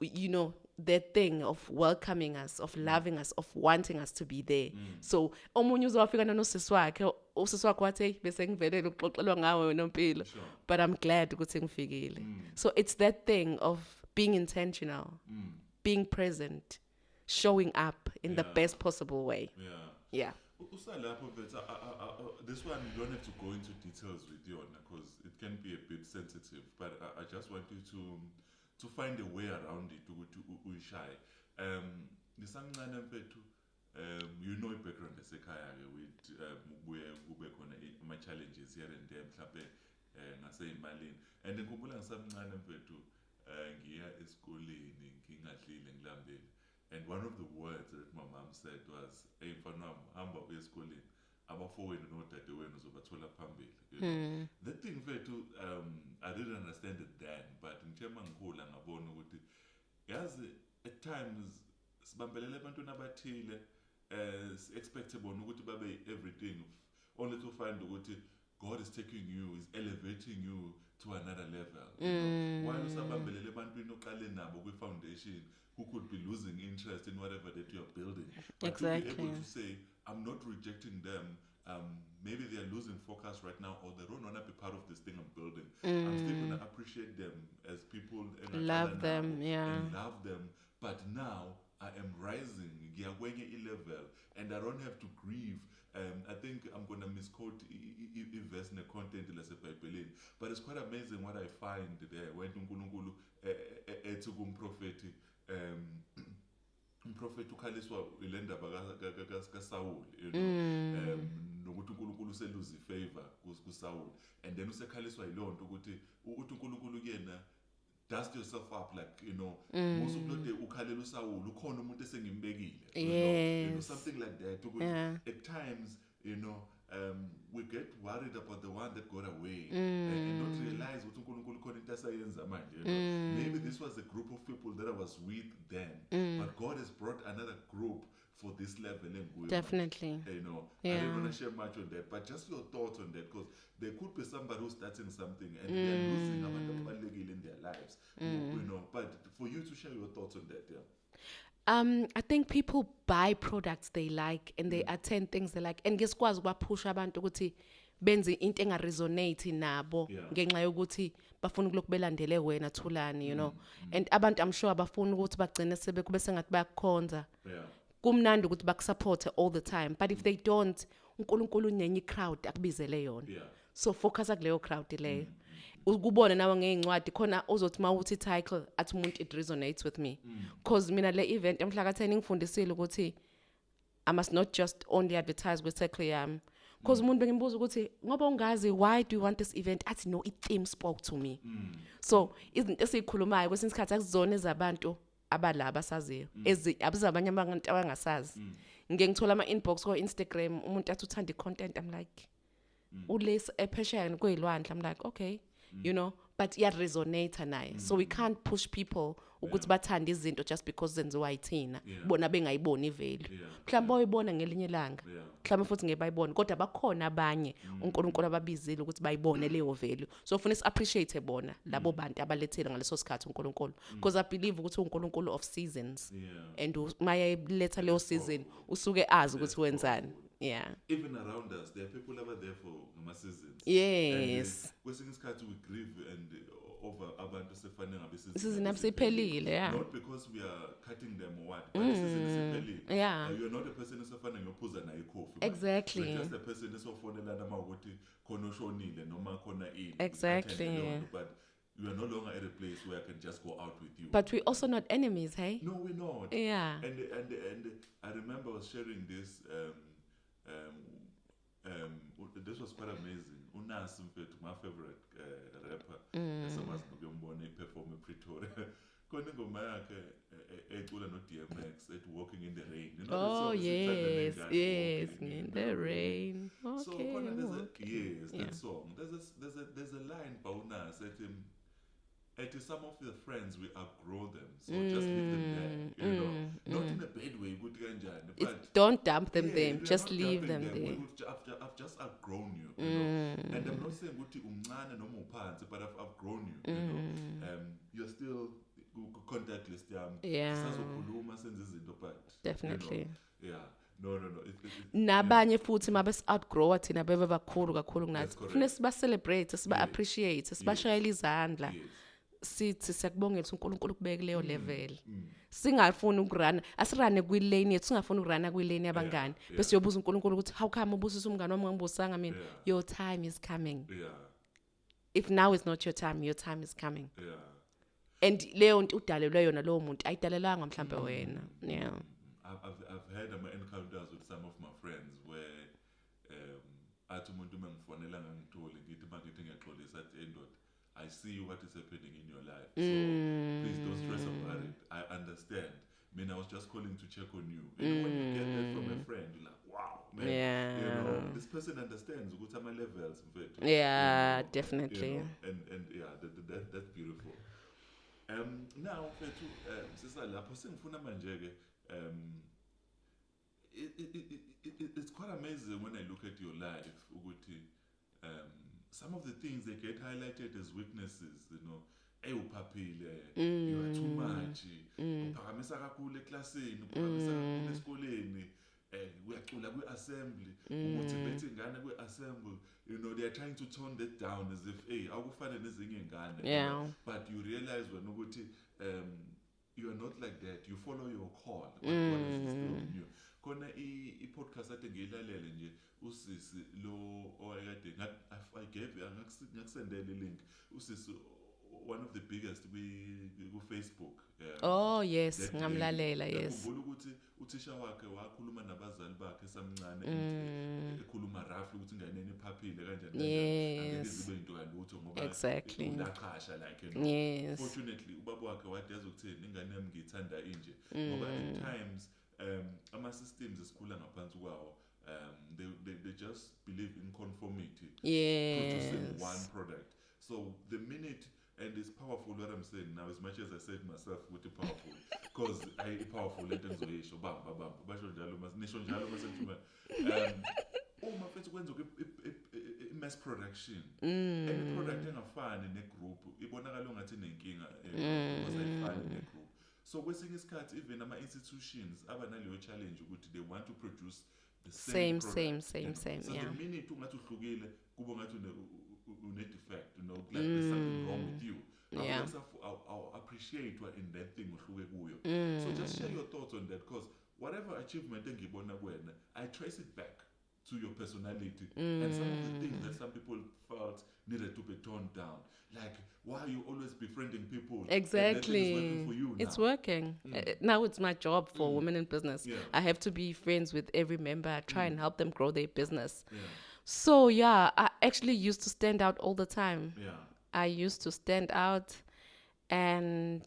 S2: you know that thing of welcoming us, of loving us, of wanting us to be there. So omunye uzofika nosisi wakhe, usisi wakhe wathi bese ngivelele ukuxoxelwa ngawe Nompilo, but I'm glad ukuthi ngifikile. So it's that thing of being intentional, being present, showing up in the best possible way. Yeah.
S1: This one you don't have to go into details with you because it can be a bit sensitive, but I just want you to find a way around it to shy. You know background esekhaya with where kube khona ama challenges here and there mhlawumbe ngase imalini, and ngikhumbula ngisamncane mfethu ngiya esikoleni ngingadlile ngilambile, and one of the words that my mom said was hey mfana wami hamba uye esikoleni abafowenu nodadewenu uzobathola phambili. That thing mfethu I didn't understand it then, but ngithe mangikhula ngabona ukuthi yazi at times sibambelele abantwana abathile expect bona ukuthi babe everything only to find ukuthi God is taking you, is elevating you to another level. While usabambelele abantwana oqale nabo kwi foundation who could be losing interest in whatever that you are building, but
S2: exactly.
S1: to be able to say I'm not rejecting them. Maybe they are losing focus right now, or they don't want to be part of this thing I'm building. I'm still going to appreciate them as people and
S2: love them,
S1: and love them. But now I am rising, level, and I don't have to grieve. I think I'm going to misquote verse in the content in the Bible, but it's quite amazing what I find there when uNkulunkulu ethi prophet umprofeti ukhaliswa ilendaba kaSaul, you know, nokuthi uNkulunkulu useluzi favor kuSaul, and then usekhaliswa yilonto ukuthi uNkulunkulu kuyena dust yourself up, like, you know, most of the ukhalela uSaul ukhona umuntu esengimbekile, you know, something like that. At times, you know, we get worried about the one that got away and not realize what uNkulunkulu khona into asayenza manje, you know. Maybe this was a group of people that I was with then, but God has brought another group for this level.
S2: Definitely.
S1: You know,
S2: Yeah.
S1: I don't want to share much on that, but just your thoughts on that, because there could be somebody who's starting something and they're losing abantu abalulekile in their lives, you know. But for you to share your thoughts on that, yeah.
S2: I think people buy products they like and they attend things they like, and ngesikwazi ukubaphusha abantu ukuthi benze into engaresonate nabo ngenxa yokuthi bafuna ukulokhu belandele wena Thulani, you know. And abantu I'm sure abafuna ukuthi bagcine kube sengathi bayakhonza. Kumnandi ukuthi bakusupport all the time, but if they don't, uNkulunkulu unenye crowd akubizele yona. So focus kuleyo crowd leyo. Ukubona nawe ngeincwadi khona uzothi mawuthi title athi umuntu it resonates with me, because mina le event emhla ka10 ngifundisile ukuthi I must not just only advertise with circle yami, because umuntu bengimbuza ukuthi ngoba ungazi why do you want this event, athi no, it theme spoke to me. So izinto esikhulumayo kwesinye isikhathi akuzona ezabantu abalaba saziyo, abazabanye abantu abangasazi. Ngithola ama inbox ko Instagram umuntu athi uthanda content, I'm like ulesi ephesheni kuyilwandle, I'm like okay, you know, but iya resonate naye. So we can't push people ukuthi bathande izinto just because zenziwa yithina bona bengayiboni ivelu. Mhlawumbe bayibona ngelinye ilanga, mhlawumbe futhi ngebayibona, kodwa bakhona abanye uNkulunkulu ababizile ukuthi bayibone leyo velu. So ufuna appreciate bona labo bantu abalethele ngaleso sikhathi uNkulunkulu, because I believe ukuthi uNkulunkulu of seasons, and maye letha leyo season usuke azi ukuthi wenzani. Yeah.
S1: Even around us, there are people over there for seasons.
S2: Yes.
S1: Kwesinye isikhathi we grieve and over abantu sefane ngabe
S2: season abisiphelile, yeah.
S1: Not because we are cutting them or what, but season isiphelile.
S2: Yeah.
S1: You're not a person esefane ngiyophuza nayo coffee.
S2: Exactly.
S1: You're just a person esofonelana mawukuthi khona ushonile noma khona ini.
S2: Exactly.
S1: But you are no longer at a place where I can just go out with you.
S2: But we're also not enemies, hey?
S1: No, we're not.
S2: Yeah.
S1: And I remember I was sharing this. This was quite amazing. Unas, my favorite rapper, someone's going to perform in Pretoria. Koningoma yakhe ecula no DMX at Walking in the Rain. You know,
S2: oh yes, yes,
S1: in
S2: the rain.
S1: So
S2: Okay.
S1: That song. There's a line by Unas at some of your friends we outgrow them, so just leave them there. You know, not in a bad way, good ganjani, but
S2: don't dump them there. Just leave them there.
S1: I've just outgrown you, you know. And I'm not saying ukuthi umncane noma uphansi, but I've outgrown you. You know, you're still contactless. Sazokhuluma senze izinto, but
S2: definitely.
S1: You know, yeah. No.
S2: Nabanye futhi mabes outgrow thina bebe bakhulu kakhulu kunathi. Kufanele siba celebrate, siba appreciate, sibashayela izandla. Sithi siyakubongela ukuthi uNkulunkulu kubeke leyo level. Singafuni ukurana, asirane kwilane yethu, singafuni ukurana kwilane yabangani. Bese uyobuza uNkulunkulu ukuthi how come ubusisa umngane wami ngibusanga mina? Your time is coming. If now is not your time is coming. And leyo nto udalelwe yona lowo muntu ayidalelanga mhlambe wena. Yeah.
S1: I've had my encounters with some of my friends where athi umuntu mengifonela ngangithole ngithi bakithi ngiyaxolisa at endod, I see what is happening in your life, so please don't stress about it. I understand. I mean, I was just calling to check on you. You know, when you get that from a friend, you're like, wow, man.
S2: Yeah.
S1: You know, this person understands what my levels.
S2: Yeah,
S1: you know,
S2: definitely.
S1: You know, and yeah, that's beautiful. Now, sisa lapho sengifuna manje ke it's quite amazing when I look at your life ukuthi some of the things they get highlighted as weaknesses, you know, uphaphile, you are too much, uphakamisa kakhulu eklasini, uphakamisa kakhulu esikoleni, uyacula kwi-assembly, umotivate ingane kwi-assembly, you know, they are trying to tone that down as if, hey, awufane nezinye ingane.
S2: Yeah.
S1: But you realize when ukuthi you are not like that, you follow your call, what God has instilled in you. Khona i-podcast ade ngiyilalele nje usisi lo oyakade I gave ngakusendela i-link usisi one of the biggest ku Facebook.
S2: Oh yes, ngamlalela, yes.
S1: Ngikhumbula ukuthi uthisha wakhe wakhuluma nabazali bakhe samncane ekhuluma roughly ukuthi inganeni iphaphile kanjani
S2: yes.
S1: Zibe into kalutho ngoba
S2: exactly
S1: undaqasha like, you know.
S2: Yes.
S1: Fortunately ubaba wakhe wathi yazokuthini ingane yami ngiyithanda inje ngoba at times ama systems esikhula ngaphansi kwawo They just believe in conformity, producing
S2: Yes.
S1: one product. So the minute, and it's powerful what I'm saying now, as much as I said myself with the powerful, because I powerful let them say bam bam bam basho njalo nisho njalo masentuma uma mfethu kwenza mass production any product engafani negroup ibonakala ungathi nenkinga because ayifani negroup. So kwesinye isikhathi even ama institutions abanaleyo challenge ukuthi they want to produce the same product.
S2: Same,
S1: So
S2: yeah.
S1: the minute ungathi uhlukile kuba ngathi une defect, you know, like there's something wrong with you.
S2: Yeah.
S1: I'll appreciate what in that thing uhluke kuyo. So just share your thoughts on that, because whatever achievement engibona kuwena, I trace it back to your personality and some of the things that some people felt needed to be toned down. Like, why are you always befriending people?
S2: Exactly.
S1: And that thing is working for you now.
S2: It's working. Now it's my job for women in business.
S1: Yeah.
S2: I have to be friends with every member, try and help them grow their business.
S1: Yeah.
S2: So yeah, I actually used to stand out all the time.
S1: Yeah.
S2: I used to stand out, and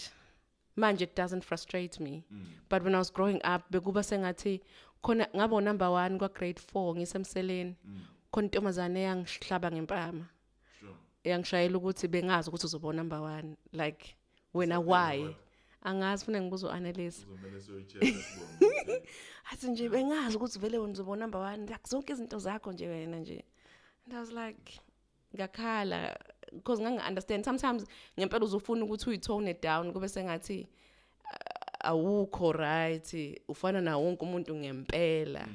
S2: manje it doesn't frustrate me. But when I was growing up, bekuba sengathi khona ngabo number 1 kwa grade 4 ngisemseleni. Khona intombazane yangihlaba ngempama.
S1: Sure.
S2: Yangishayela ukuthi bengazi ukuthi uzobona number 1. Like wena why? Angazi funa ngibuzo analyze.
S1: Uzomela soyichela sibone.
S2: Athi nje bengazi ukuthi vele wena uzobona number 1. Like zonke izinto zakho nje wena nje. And I was like ngakhala because understand sometimes ngempela uzofuna ukuthi uyitone it down kube sengathi awukho right, ufana na wonke umuntu ngempela.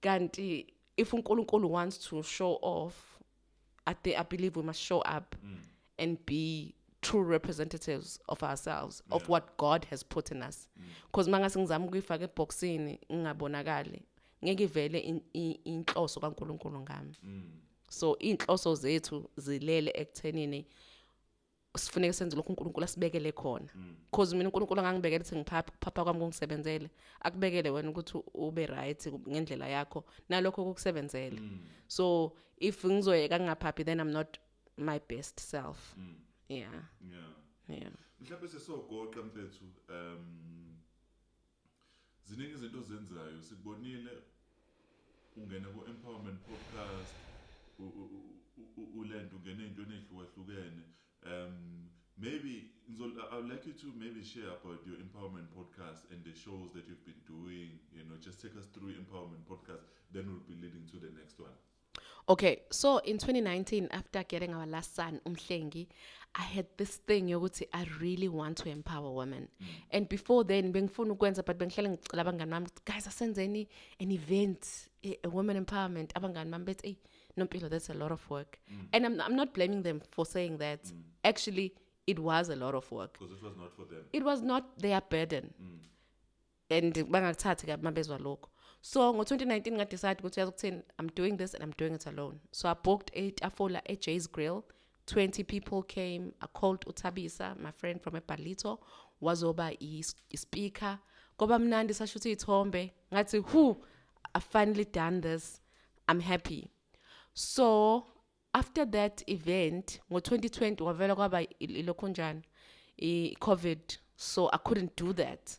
S2: Kanti if uNkulunkulu wants to show off, I believe we must show up and be true representatives of ourselves, of what God has put in us. Because mangase ngizama ukuyifaka eboxini ngingabonakali, ngeke vele inhloso kaNkulunkulu ngami. So inhloso zethu zilele ekuthenini sifuneka senze lokho uNkulunkulu asibekele khona. Because mina uNkulunkulu angangibekela ukuthi ngipapa kwami kungisebenzele, akubekele wena ukuthi ube right ngendlela yakho nalokho kukusebenzele. So if ngizoyeka ngingaphaphi, then I'm not my best self. Yeah.
S1: Mhlawumbe sesogoqa mfethu ziningi izinto ozenzayo, sikubonile ungena ku empowerment podcast ulento ungena ezintweni ezihlukahlukene. Maybe I would like you to maybe share about your empowerment podcast and the shows that you've been doing, you know, just take us through empowerment podcast, then we'll be leading to the next one.
S2: Okay, so in 2019, after getting our last son, Umhlengi, I had this thing yokuthi I really want to empower women. And before then, bengifuna ukwenza but bengihlala ngicela abangani bami, guys, asenzeni an event, a women empowerment. Abangani bami bethi, "Hey, Nompilo, that's a lot of work." And I'm not blaming them for saying that. Actually, it was a lot of work.
S1: Because it was not for them.
S2: It was not their burden. And bangakuthathi kabi mabezwa lokho. So ngo-2019 I decided I'm doing this and I'm doing it alone. So I booked a Jay's Grill. 20 people came. I called Utabisa, my friend from Epalito, wazoba speaker. Goba mnandi sashuthi ithombe. Ngathi, I've finally done this. I'm happy. So after that event, ngo-2020 wavela kwaba ilokhunjani, COVID. So I couldn't do that.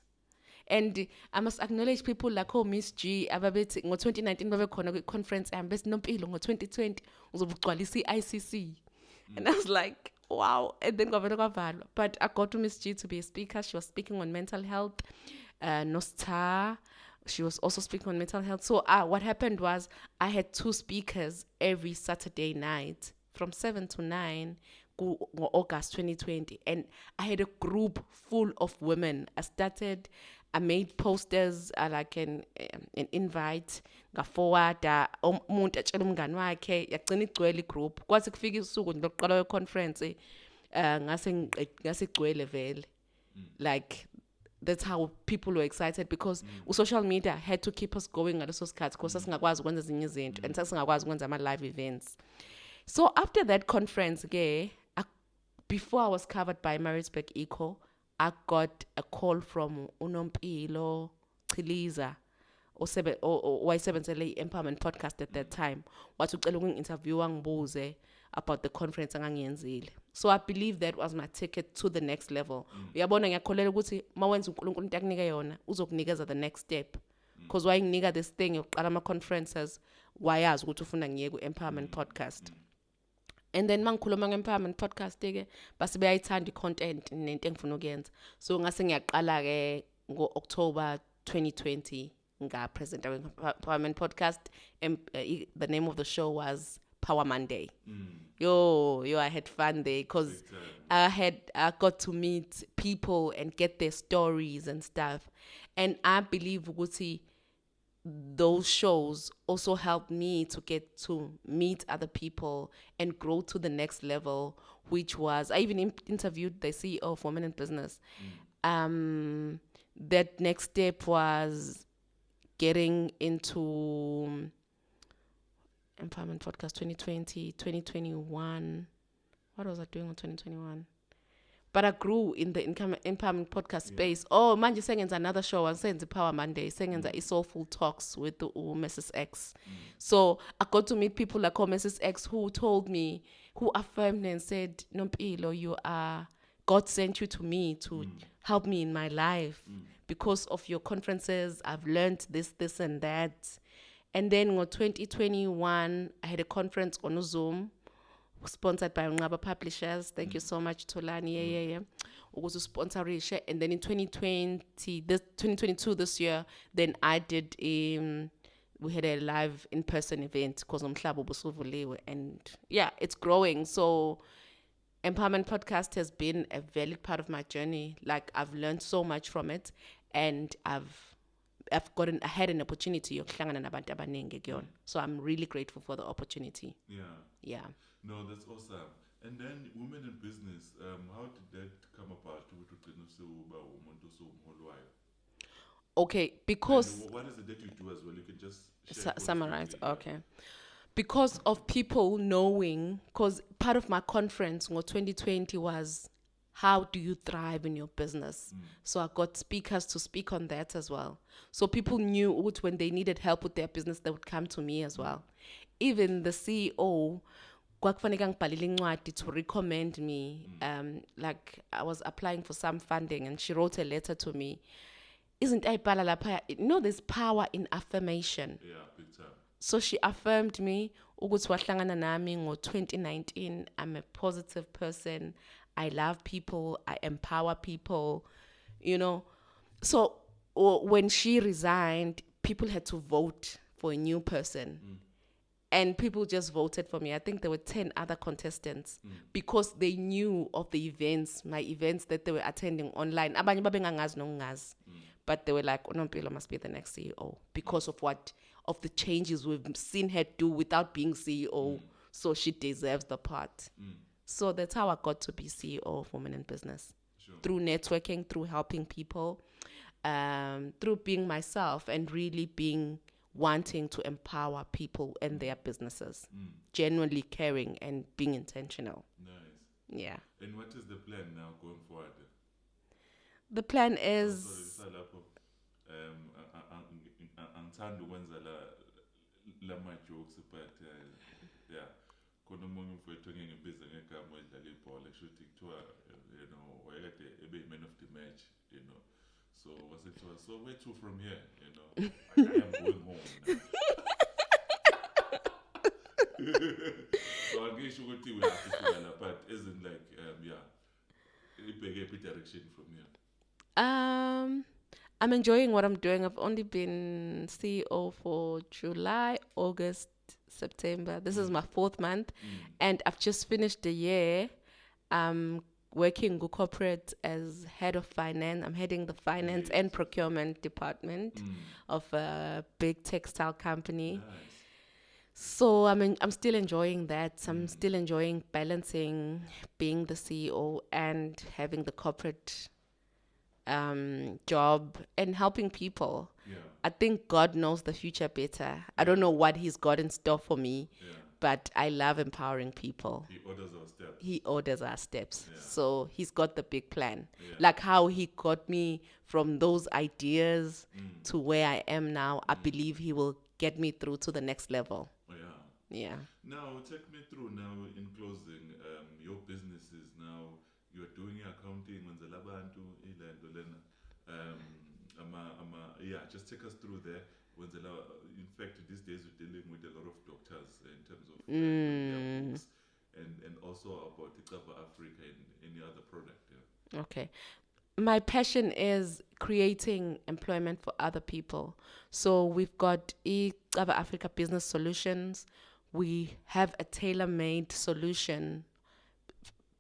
S2: And I must acknowledge people like Miss G, ababethi ngo-2019 babe khona kwi-conference bethi Nompilo ngo-2020 uzobugcwalisa i-ICC. And I was like, wow. And then kwavela kwavalwa. But I got to Miss G to be a speaker. She was speaking on mental health. Nostar, she was also speaking on mental health. So what happened was I had 2 speakers every Saturday night from 7 to 9 August 2020. And I had a group full of women. I made posters, like an invite, ngaforwarda umuntu atshela umngani wakhe, yagcina igcwele igroup. Kwathi kufika isuku lokuqala we-conference, ngase igcwele vele. Like that's how people were excited, because social media had to keep us going ngaleso sikhathi because sasingakwazi ukwenza ezinye izinto and sasingakwazi ukwenza ama-live events. So after that conference, before I was covered by Maritzburg Eco, I got a call from Nompilo Chiliza, wayesebenzele empowerment podcast at that time. Wathi ucela ukungi-interviewa ngibuze about the conference angangiyenzile. So I believe that was my ticket to the next level. Uyabona ngiyakholelwa ukuthi mawenza uNkulunkulu into akunika yona uzokunikeza the next step. because wayenginika this thing yokuqala ama-conferences wayazi ukuthi ufuna ngiye ku-empowerment podcast. And then mangikhuluma nge-empowerment podcast-ke base beyayithanda i-content nento engifuna ukuyenza. So ngase ngiyaqala-ke ngo-October 2020 nga-presenta kwe-empowerment podcast. The name of the show was Power Monday. Yo, I had fun there because I got to meet people and get their stories and stuff. And I believe ukuthi those shows also helped me to get to meet other people and grow to the next level, which was, I even interviewed the CEO of Women in Business. That next step was getting into Empowerment Podcast 2020, 2021. What was I doing in 2021? But I grew in the Empowerment Podcast space. Oh, manje sengenza another show. I'm saying the Power Monday. Sengenza Soulful Talks with Mrs. X. So I got to meet people like Mrs. X who told me, who affirmed me and said, Nompilo, God sent you to me to help me in my life. Because of your conferences, I've learned this, and that. And then in 2021, I had a conference on Zoom, sponsored by Ngaba Publishers. Thank you so much, Tolani. Yeah. Was a sponsorship. And then in 2022, this year, then I did we had a live in-person event because and yeah, it's growing. So Empowerment Podcast has been a valid part of my journey. Like, I've learned so much from it, and I had an opportunity. So I'm really grateful for the opportunity. Yeah.
S1: No, that's awesome. And then Women in Business, how did that come about?
S2: Okay, because...
S1: And what is it that you do as well? You can just
S2: summarize. Okay. Because of people knowing, because part of my conference in 2020 was, how do you thrive in your business? So I got speakers to speak on that as well. So people knew when they needed help with their business, they would come to me as well. Even the CEO, to recommend me, like I was applying for some funding and she wrote a letter to me. There's power in affirmation.
S1: Yeah, big time.
S2: So she affirmed me, 2019, I'm a positive person. I love people. I empower people, So when she resigned, people had to vote for a new person. And people just voted for me. I think there were 10 other contestants because they knew of the events, my events that they were attending online. But they were like, Nompilo must be the next CEO because of the changes we've seen her do without being CEO. So she deserves the part. So that's how I got to be CEO of Women in Business.
S1: Sure.
S2: Through networking, through helping people, through being myself and really wanting to empower people and their businesses. Genuinely caring and being intentional.
S1: Nice.
S2: Yeah.
S1: And what is the plan now going forward?
S2: The plan is...
S1: Angithanda ukwenza la jokes, but yeah, khona umunye mfowethu engibiza ngegama edlala ibhola shooting kuthiwa wayekade ebe man of the match, so wasethiwa, so where to from here, I am going home now. So angisho ukuthi we have to figure that, but isn't like ibheke a direction from here.
S2: I'm enjoying what I'm doing. I've only been CEO for July, August, September. This is my 4th month, and I've just finished the year. Working with corporate as head of finance. I'm heading the finance and procurement department of a big textile company.
S1: Nice.
S2: So I'm still enjoying that. I'm still enjoying balancing being the CEO and having the corporate job and helping people.
S1: Yeah.
S2: I think God knows the future better. I don't know what he's got in store for me, but I love empowering people.
S1: He orders our steps.
S2: Yeah. So he's got the big plan. Yeah. Like how he got me from those ideas to where I am now, I believe he will get me through to the next level. Yeah.
S1: Now, take me through now in closing, your businesses now. You're doing your accounting on the Labantu, just take us through there. In fact, these days we're dealing with a lot of doctors in terms of their books, and also about Cover Africa and any other product. Yeah.
S2: Okay. My passion is creating employment for other people. So we've got Cover Africa Business Solutions. We have a tailor-made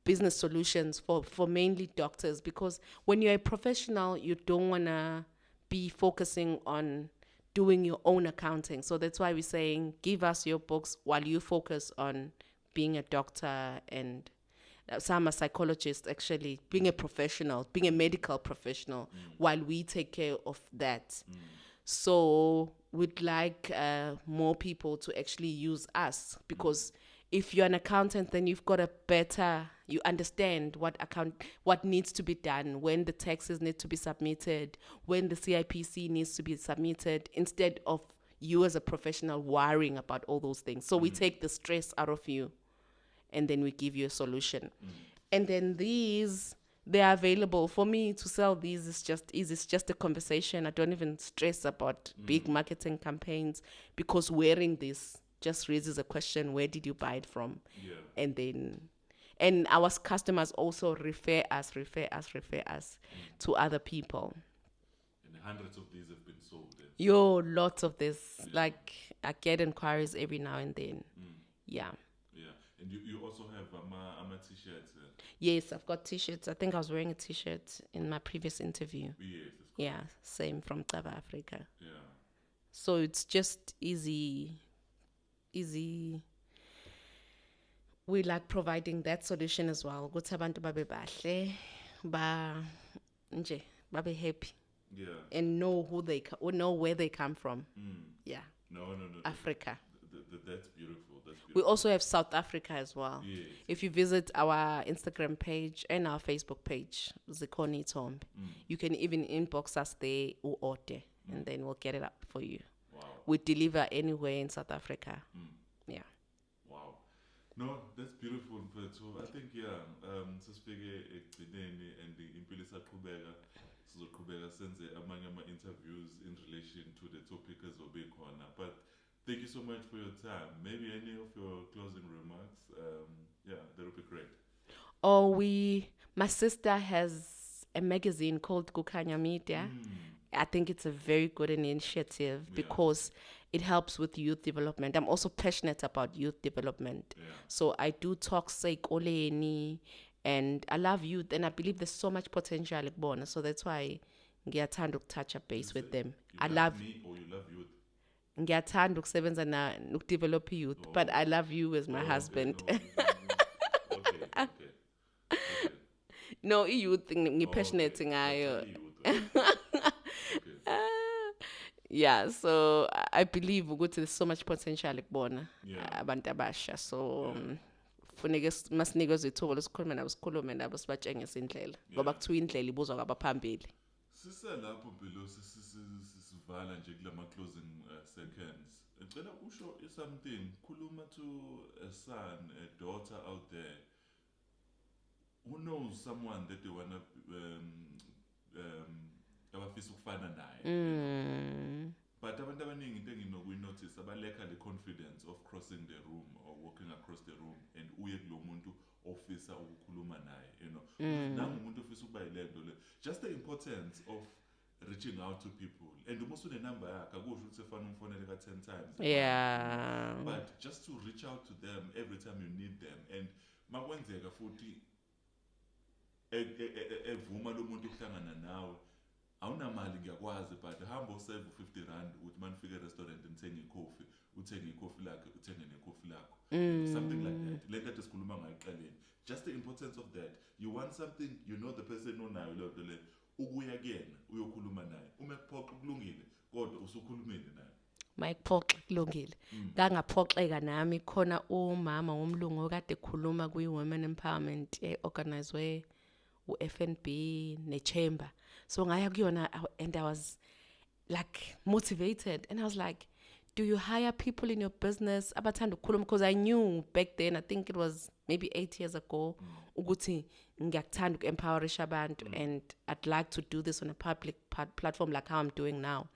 S2: business solutions for mainly doctors, because when you're a professional, you don't want to be focusing on doing your own accounting. So that's why we're saying, give us your books while you focus on being a doctor, and some are psychologists, actually being a professional, being a medical professional, while we take care of that. So we'd like more people to actually use us, because if you're an accountant, then you've got you understand what needs to be done, when the taxes need to be submitted, when the CIPC needs to be submitted, instead of you as a professional worrying about all those things. So we take the stress out of you, and then we give you a solution. And then they are available for me to sell. These is just easy. It's just a conversation. I don't even stress about big marketing campaigns, because wearing this just raises a question: where did you buy it from? And our customers also refer us to other people.
S1: And hundreds of these have been sold.
S2: Lots of this. Like, I get inquiries every now and then. Yeah.
S1: And you also have t-shirts.
S2: Yes, I've got t-shirts. I think I was wearing a t-shirt in my previous interview.
S1: Yes.
S2: Yeah, same, from South Africa.
S1: Yeah.
S2: So it's just easy. We like providing that solution as well. Ukuthi abantu babe bahle, babe happy.
S1: Yeah.
S2: And know know where they come from. Yeah.
S1: No.
S2: Africa.
S1: That's beautiful.
S2: We also have South Africa as well.
S1: Yes.
S2: If you visit our Instagram page and our Facebook page, Zikoni Tomb, you can even inbox us there or order, and then we'll get it up for you.
S1: Wow.
S2: We deliver anywhere in South Africa. Yeah.
S1: Wow. No, that's beautiful. So I think sesifike ekugcineni, and impilo isaqhubeka, sizoqhubeka senze amanye interviews in relation to the topic ezobe khona. But thank you so much for your time. Maybe any of your closing remarks? That would be great.
S2: My sister has a magazine called Kukanya Media. I think it's a very good initiative, because it helps with youth development. I'm also passionate about youth development. So I do talk Oleni, and I love youth, and I believe there's so much potential. So that's why ngiyathanda touch a base with them.
S1: I love me, or you love youth?
S2: Ngiyathanda ukusebenza nokudevelop youth, but I love you as my husband.
S1: Okay.
S2: No, youth ngipassionate ngayo. Yeah, so I believe there's so much potential abantu abasha. So funeke masinikwe ithuba lesikhuluma nabo, sikhulume nabo, sibatshengise indlela, ngoba kuthiwa indlela ibuzwa kwabaphambili.
S1: Siselapho Mpilo, sisivala nje kulama closing seconds. Ngicela usho something, khuluma to a son, a daughter out there who knows someone that they wanna abafisa ukufana naye. But abantu abaningi into enginokuyi-notice, abalekha the confidence of crossing the room or walking across the room and uye kulo muntu ofisa ukukhuluma naye, nangu umuntu ofisa ukuba yilento le. Just the importance of reaching out to people. And almost the number yakhe akusho ukuthi sefana umfonele ka 10 times.
S2: Yeah.
S1: But just to reach out to them every time you need them, and makwenzeka futhi evuma lo muntu ukuhlangana nawe, awunamali ngiyakwazi, but hamba usave 50 rand ukuthi manifike restaurant nithenge ikhofi, uthenge ikhofi lakhe, uthenge nekhofi lakho. Something like that. Lento esikhuluma ngayo eqaleni. Just the importance of that. You want something, you know the person onayo lento le, ukuya kuyena uyokhuluma naye. Uma kuphoqa kulungile, kodwa usukhulumile naye.
S2: Mayiphoxe kulungile. Ngangaphoxeka nami, khona umama womlungu okade ekhuluma kwi-women empowerment organized u-FNB ne-chamber. So ngaya kuyona, and I was like motivated, and I was like, do you hire people in your business abathanda ukukhuluma? Because I knew back then, I think it was maybe 8 years ago, ukuthi ngiyakuthanda uku-empowerisha abantu and I'd like to do this on a public platform like how I'm doing now.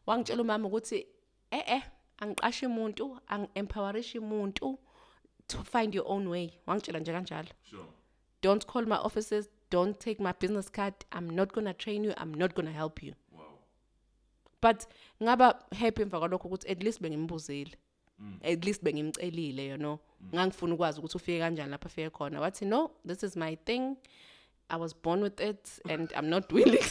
S2: Wangitshela umama ukuthi angiqashe umuntu, angi-empowerishe umuntu to find your own way. Wangitshela nje kanjalo.
S1: Sure.
S2: Don't call my offices, don't take my business card. I'm not going to train you, I'm not going to help you.
S1: Wow.
S2: But ngaba happy emva kwalokho ukuthi at least bengimbuzile. At least bengimcelile, you know. Ngangifuna ukwazi ukuthi ufike kanjani lapha afike khona. Wathi no, this is my thing. I was born with it and I'm not willing.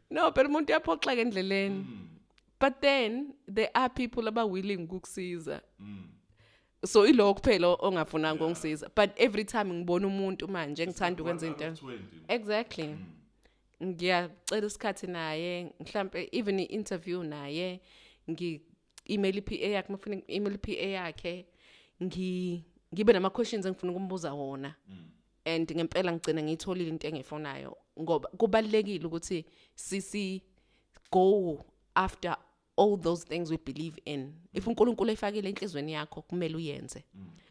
S2: No, but umuntu uyaphoxeka endleleni. But then there are people willing ukukusiza. So ilo kuphela ongafuna ngongisiza. But every time ngibona umuntu manje ngithanda ukwenza into. Exactly. Ngiyacela isikhathi naye, mhlambe even i-interview naye, ngi-email i-PA yakhe, mafuna email i-PA yakhe, ngibe nama questions engifuna ukumbuza wona. And ngempela ngicina ngiyitholile into engiyifunayo ngoba kubalekile ukuthi sisi go after all those things we believe in. If uNkulunkulu efakile enhlizweni yakho kumele uyenze.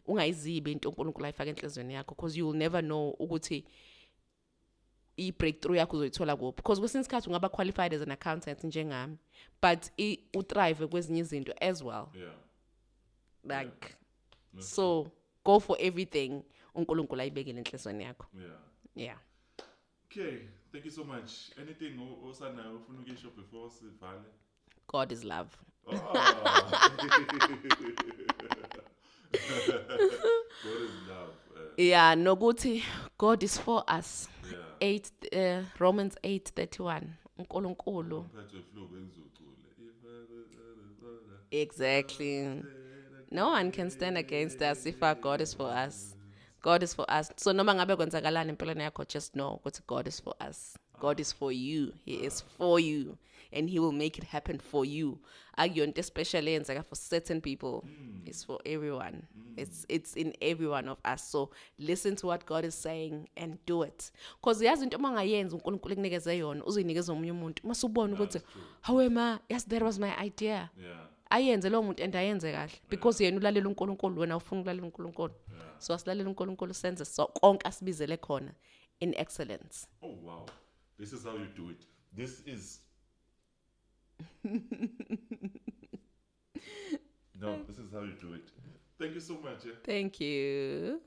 S2: Ungayizibi into uNkulunkulu ayifaka enhlizweni yakho because you will never know ukuthi i-breakthrough yakho uzoyithola kuphi. Because kwesinye isikhathi ungaba qualified as an accountant njengami, but uthrive kwezinye izinto as well.
S1: Yeah.
S2: Like, yeah. So go for everything uNkulunkulu ayibekile enhlizweni yakho.
S1: Yeah.
S2: Yeah.
S1: Okay, thank you so much. Anything osana ufuna ukisho before sivale?
S2: God is love.
S1: Oh. God is love.
S2: Yeah, nokuthi God is for us.
S1: Yeah.
S2: Romans 8:31. uNkulunkulu. Exactly. No one can stand against us if our God is for us. God is for us. So noma ngabe kwenzakalani empilweni yakho, just know ukuthi God is for us. God is for you. He is for you. And he will make it happen for you. Agiyonto especially yenzeka for certain people. It's for everyone. It's in every one of us. So listen to what God is saying and do it. Because yazi into mangayenza uNkulunkulu ekunikeze yona, uzoyinikeza omunye umuntu. Masubona ukuthi, "Hawe ma, yes that was my idea."
S1: Yeah.
S2: Ayenze lo muntu and ayenze kahle because yena ulalela uNkulunkulu, wena ufuna ukulalela uNkulunkulu. So asilalela uNkulunkulu senze so konke asibizele khona in excellence.
S1: Oh wow. This is how you do it. This is No, this is how you do it. Thank you so much.
S2: Thank you.